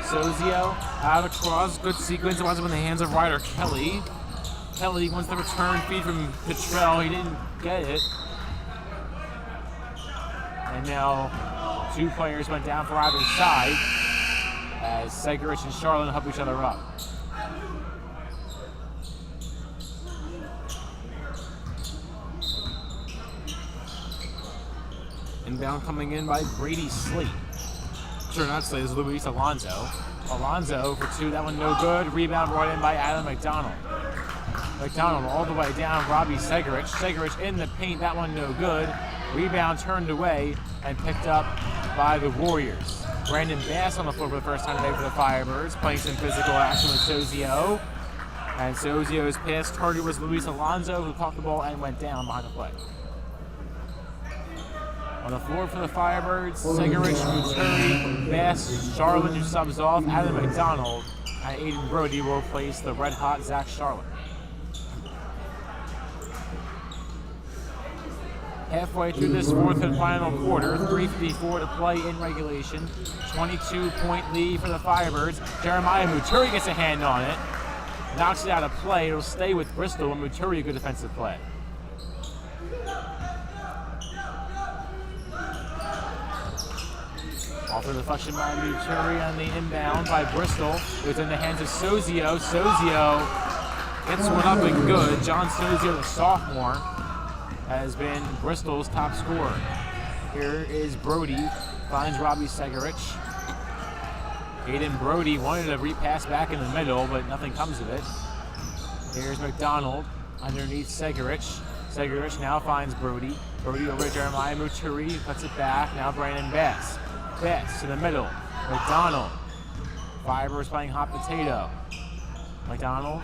Sozio out across. Good sequence. It winds up in the hands of Ryder Kelly. Kelly wants the return feed from Petrell. He didn't get it. And now 2 players went down for either side as Segrich and Charlotte help each other up. Inbound coming in by Brady Slate. Sure, not Slate, it's Luis Alonso. Alonso for 2, that one no good. Rebound brought in by Adam McDonald. McDonald all the way down, Robbie Segrich. Segrich in the paint, that one no good. Rebound turned away and picked up by the Warriors. Brandon Bass on the floor for the first time today for the Firebirds, playing some physical action with Sozio. And Sozio's pass target was Luis Alonso, who caught the ball and went down behind the play. On the floor for the Firebirds, Segrich, Muturi, Bass, Charlotte, who subs off, Adam McDonald, and Aiden Brody will replace the red-hot Zach Charlotte. Halfway through this fourth and final quarter, 3:54 to play in regulation. 22-point lead for the Firebirds. Jeremiah Muturi gets a hand on it, knocks it out of play. It'll stay with Bristol and Muturi, good defensive play. Off the deflection by Muturi on the inbound by Bristol. It was in the hands of Sozio. Sozio gets one up and good. John Sozio, the sophomore, has been Bristol's top scorer. Here is Brody, finds Robbie Segrich. Aiden Brody wanted a repass back in the middle, but nothing comes of it. Here's McDonald underneath Segrich. Segrich now finds Brody. Brody over to Jeremiah Muturi, cuts it back. Now Brandon Bass. Bass to the middle. McDonald. Firebirds playing hot potato. McDonald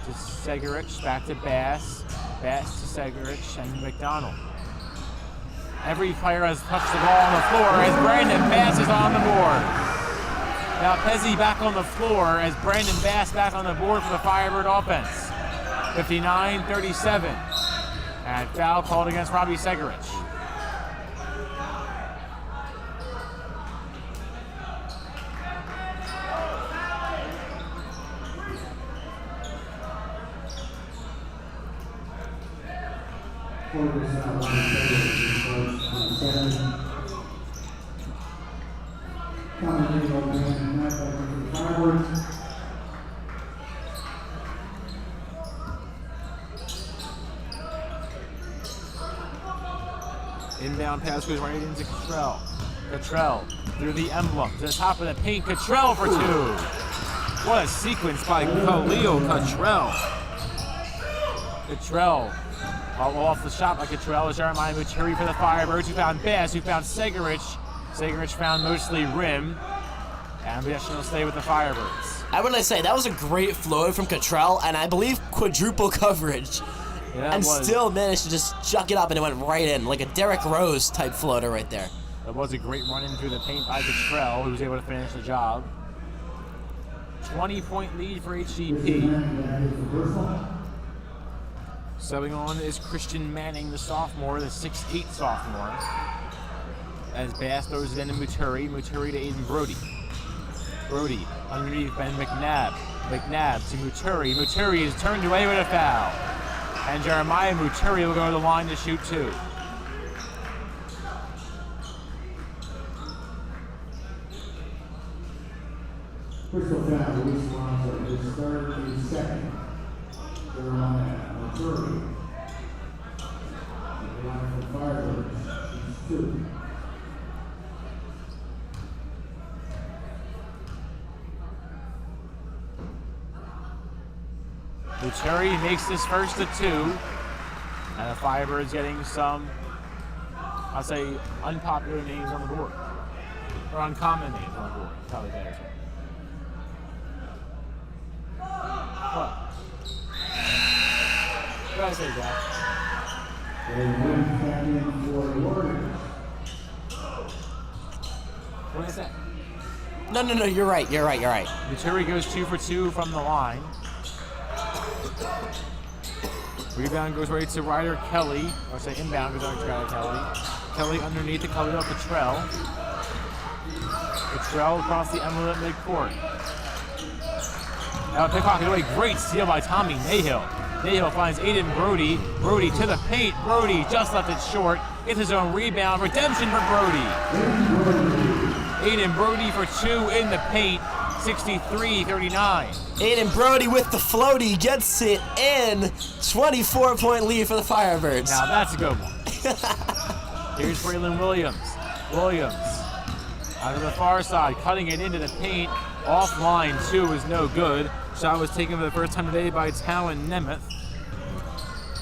to Segrich, back to Bass. Bass to Segerich and McDonald. Every player has touched the ball on the floor as Brandon Bass is on the board. Now Pezzi back on the floor as Brandon Bass back on the board for the Firebird offense. 59-37. And foul called against Robbie Segerich. Inbound pass goes right into Cottrell. Cottrell through the emblem to the top of the paint. Cottrell for two. What a sequence by Khalil Cottrell. Cottrell off the shot by Cottrell is Jeremiah Muturi for the Firebirds, who found Bass, who found Segerich. Segerich found mostly rim. And National stay with the Firebirds. I would say that was a great flow from Cottrell, and I believe quadruple coverage. Yeah, and still managed to just chuck it up, and it went right in, like a Derrick Rose type floater right there. That was a great run in through the paint by Cottrell, who was able to finish the job. 20-point lead for HGP. Subbing on is Christian Manning, the sophomore, the 6'8 sophomore. As Bass throws it into Muturi. Muturi to Aiden Brody. Brody underneath Ben McNabb. McNabb to Muturi. Muturi is turned away with a foul. And Jeremiah Muturi will go to the line to shoot two. Bristol foul, Luis Alonso, his third and second. Jeremiah Muturi. The line for Firebirds is 2. Muturi makes this first to 2. And the Firebirds getting some, I'll say, unpopular names on the board. Or uncommon names on the board. Probably better. What? What did I say, Jack? They win champion for the Warriors. What did I say? No, you're right. Muturi goes 2 for 2 from the line. Rebound goes right to Ryder Kelly. Or say inbound goes right to Ryder Kelly. Kelly underneath the Khalil Cottrell. Cottrell across the emerald at midcourt. Now pickpocket away. Great steal by Tommy Nahill. Nahill finds Aiden Brody. Brody to the paint. Brody just left it short. Gets his own rebound. Redemption for Brody. Aiden Brody for 2 in the paint. 63-39. Aiden Brody with the floaty gets it in. 24-point lead for the Firebirds. Now that's a good one. Here's Braylon Williams. Williams out of the far side, cutting it into the paint. Offline 2 is no good. Shot was taken for the first time today by Talon Nemeth.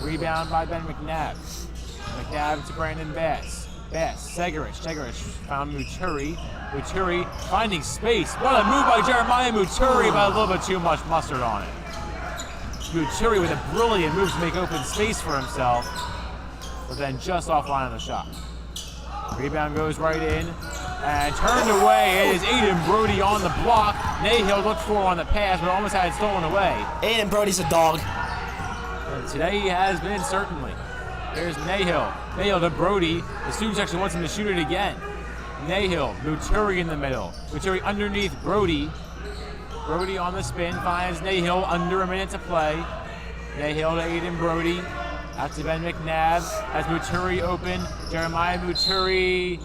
Rebound by Ben McNabb. McNabb to Brandon Bass. Bass, Segerich found Muturi. Muturi finding space. What a move by Jeremiah Muturi, but a little bit too much mustard on it. Muturi with a brilliant move to make open space for himself, but then just offline on the shot. Rebound goes right in, and turned away. It is Aiden Brody on the block. Nahill looked for on the pass, but almost had it stolen away. Aiden Brody's a dog. And today he has been, certainly. There's Nahill. Nahill to Brody. The student section wants him to shoot it again. Nahill, Muturi in the middle. Muturi underneath Brody. Brody on the spin, finds Nahill under a minute to play. Nahill to Aiden Brody. Out to Ben McNabb. Has Muturi open. Jeremiah Muturi.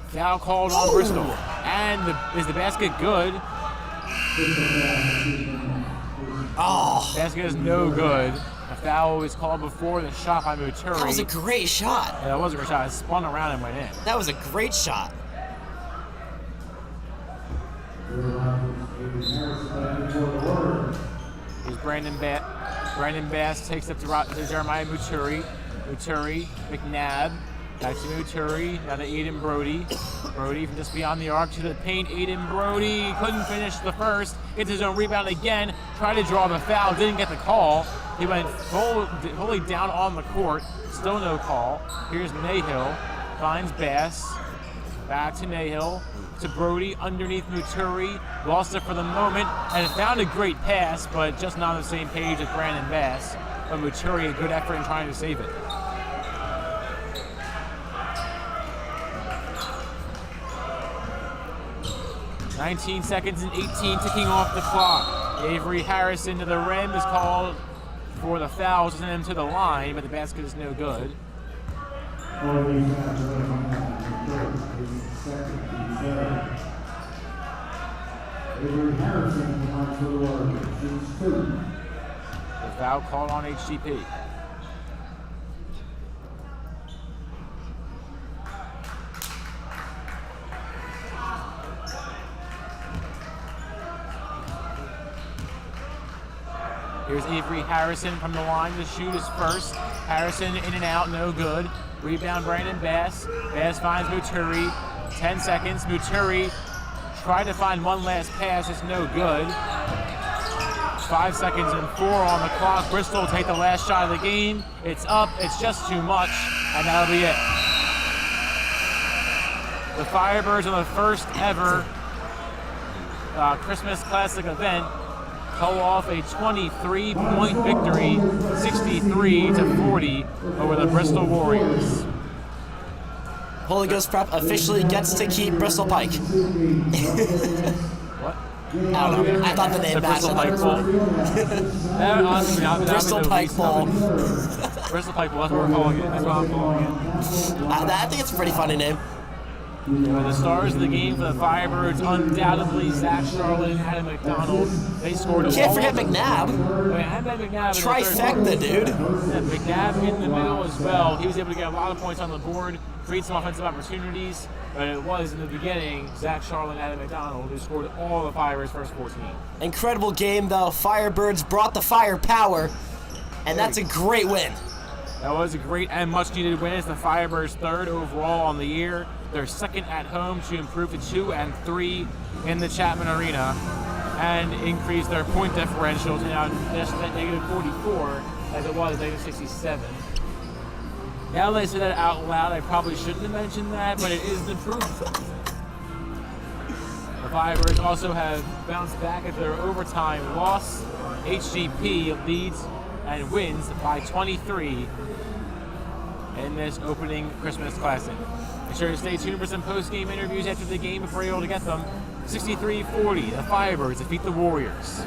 Foul called on Bristol. And is the basket good? Oh, Basket is no good. A foul was called before the shot by Muturi. that was a great shot. Yeah, that was a great shot. It spun around and went in. That was a great shot. Here's Brandon Bass. Brandon Bass takes up to Jeremiah Muturi. Muturi, McNabb. Back to Muturi. Now to Aiden Brody. Brody from just beyond the arc to the paint. Aiden Brody couldn't finish the first. Gets his own rebound again. Tried to draw the foul. Didn't get the call. He went fully down on the court. Still no call. Here's Nahill. Finds Bass. Back to Nahill. To Brody underneath Muturi. Lost it for the moment and found a great pass, but just not on the same page as Brandon Bass. But Muturi, a good effort in trying to save it. "19 seconds and 18 ticking off the clock. Avery Harrison to the rim is called for the foul, sending him to the line, but the basket is no good. Avery Harrison comes for the Warriors. Shoots 2. The foul called on HGP. Here's Avery Harrison from the line to shoot his first. Harrison in and out, no good. Rebound Brandon Bass. Bass finds Muturi. 10 seconds. Muturi tried to find one last pass. It's no good. 5 seconds and 4 on the clock. Bristol will take the last shot of the game. It's up. It's just too much. And that'll be it. The Firebirds on the first ever Christmas Classic event pull off a 23-point victory, 63-40 over the Bristol Warriors. Holy Ghost Prep officially gets to keep Bristol Pike. What? I don't know. I thought the name The matched. Bristol Pike Bowl. Bristol Pike Bowl. Bristol Pike Bowl, that's what we're calling it. That's what I'm calling it. I think it's a pretty funny name. The stars of the game for the Firebirds, undoubtedly Zach Charlotte and Adam McDonald. They scored Can't all forget of- McNabb. Adam McNabb in the third Trifecta, quarter. dude. Yeah, McNabb in the middle as well. He was able to get a lot of points on the board, create some offensive opportunities, but it was in the beginning Zach Charlotte and Adam McDonald who scored all the Firebirds' first 14. Incredible game, though. Firebirds brought the firepower, and that's a great win. That was a great and much-needed win. It's the Firebirds' third overall on the year. They're second at home to improve to 2-3 in the Chapman Arena and increase their point differential to now just at -44 as it was -67. Now that I said that out loud, I probably shouldn't have mentioned that, but it is an improvement. The Firebirds also have bounced back at their overtime loss. HGP leads and wins by 23 in this opening Christmas Classic. Be sure to stay tuned for some post-game interviews after the game before you're able to get them. 63-40, the Firebirds defeat the Warriors.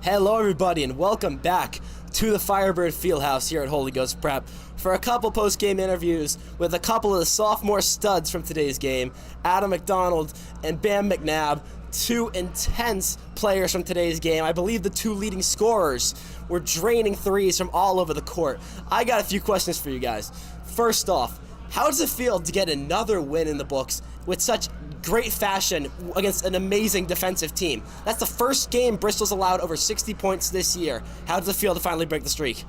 Hello, everybody, and welcome back to the Firebird Fieldhouse here at Holy Ghost Prep for a couple post-game interviews with a couple of the sophomore studs from today's game, Adam McDonald and Bam McNabb, two intense players from today's game. I believe the two leading scorers were draining threes from all over the court. I got a few questions for you guys. First off, how does it feel to get another win in the books with such great fashion against an amazing defensive team? That's the first game Bristol's allowed over 60 points this year. How does it feel to finally break the streak?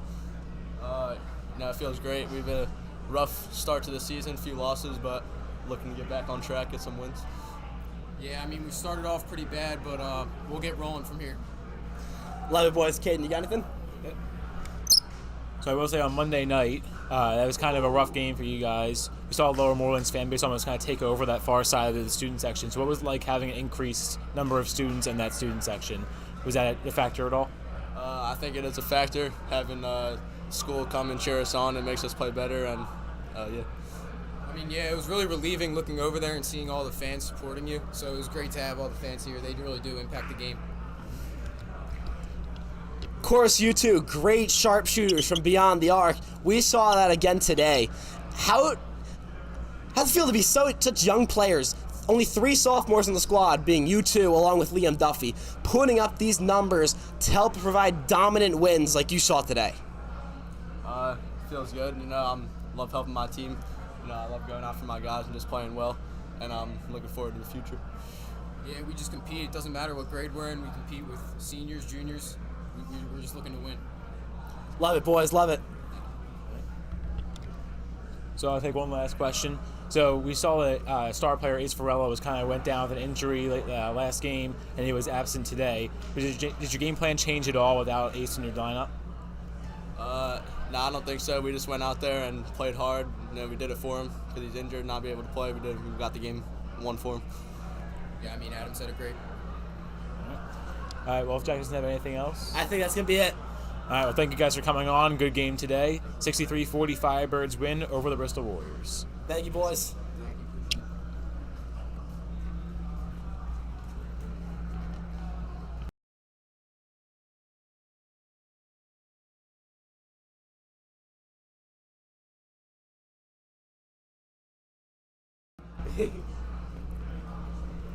It feels great. We've had a rough start to the season, a few losses, but looking to get back on track, get some wins. Yeah, I mean, we started off pretty bad, but we'll get rolling from here. Love it, boys. Caden, you got anything? So I will say on Monday night, that was kind of a rough game for you guys. We saw Lower Moreland's fan base almost kind of take over that far side of the student section. So what was it like having an increased number of students in that student section? Was that a factor at all? I think it is a factor. Having school come and cheer us on, it makes us play better, and yeah. I mean, yeah, it was really relieving looking over there and seeing all the fans supporting you. So it was great to have all the fans here. They really do impact the game. Of course, you two, great sharpshooters from beyond the arc. We saw that again today. How does it feel to be such young players? Only 3 sophomores in the squad, being you two along with Liam Duffy, putting up these numbers to help provide dominant wins like you saw today. Feels good. I love helping my team. I love going out for my guys and just playing well, and I'm looking forward to the future. Yeah, we just compete. It doesn't matter what grade we're in. We compete with seniors, juniors. We're just looking to win. Love it, boys. Love it. So I'll take one last question. So we saw that star player Ace Varela went down with an injury last game, and he was absent today. Did your game plan change at all without Ace in your lineup? No, I don't think so. We just went out there and played hard. We did it for him because he's injured, not be able to play. We got the game won for him. Yeah, I mean, Adam said it great. All right, well, if Jack doesn't have anything else. I think that's going to be it. All right, well, thank you guys for coming on. Good game today. 63-40 Firebirds win over the Bristol Warriors. Thank you, boys.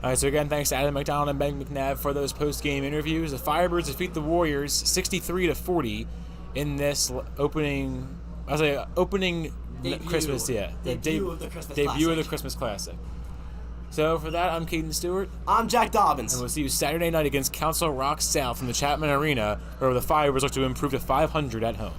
All right, so again, thanks to Adam McDonald and Ben McNabb for those post-game interviews. The Firebirds defeat the Warriors 63-40 in this opening Debut. Christmas, yeah. Debut of the Christmas Debut Classic. of the Christmas Classic. So for that, I'm Caden Stewart, I'm Jack Dobbins. and we'll see you Saturday night against Council Rock South from the Chapman Arena, where the Firebirds look to improve to 500 at home.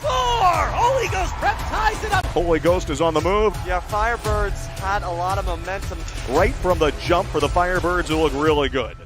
Holy Ghost Prep ties it up. Holy Ghost is on the move. Yeah, Firebirds had a lot of momentum. Right from the jump for the Firebirds who look really good.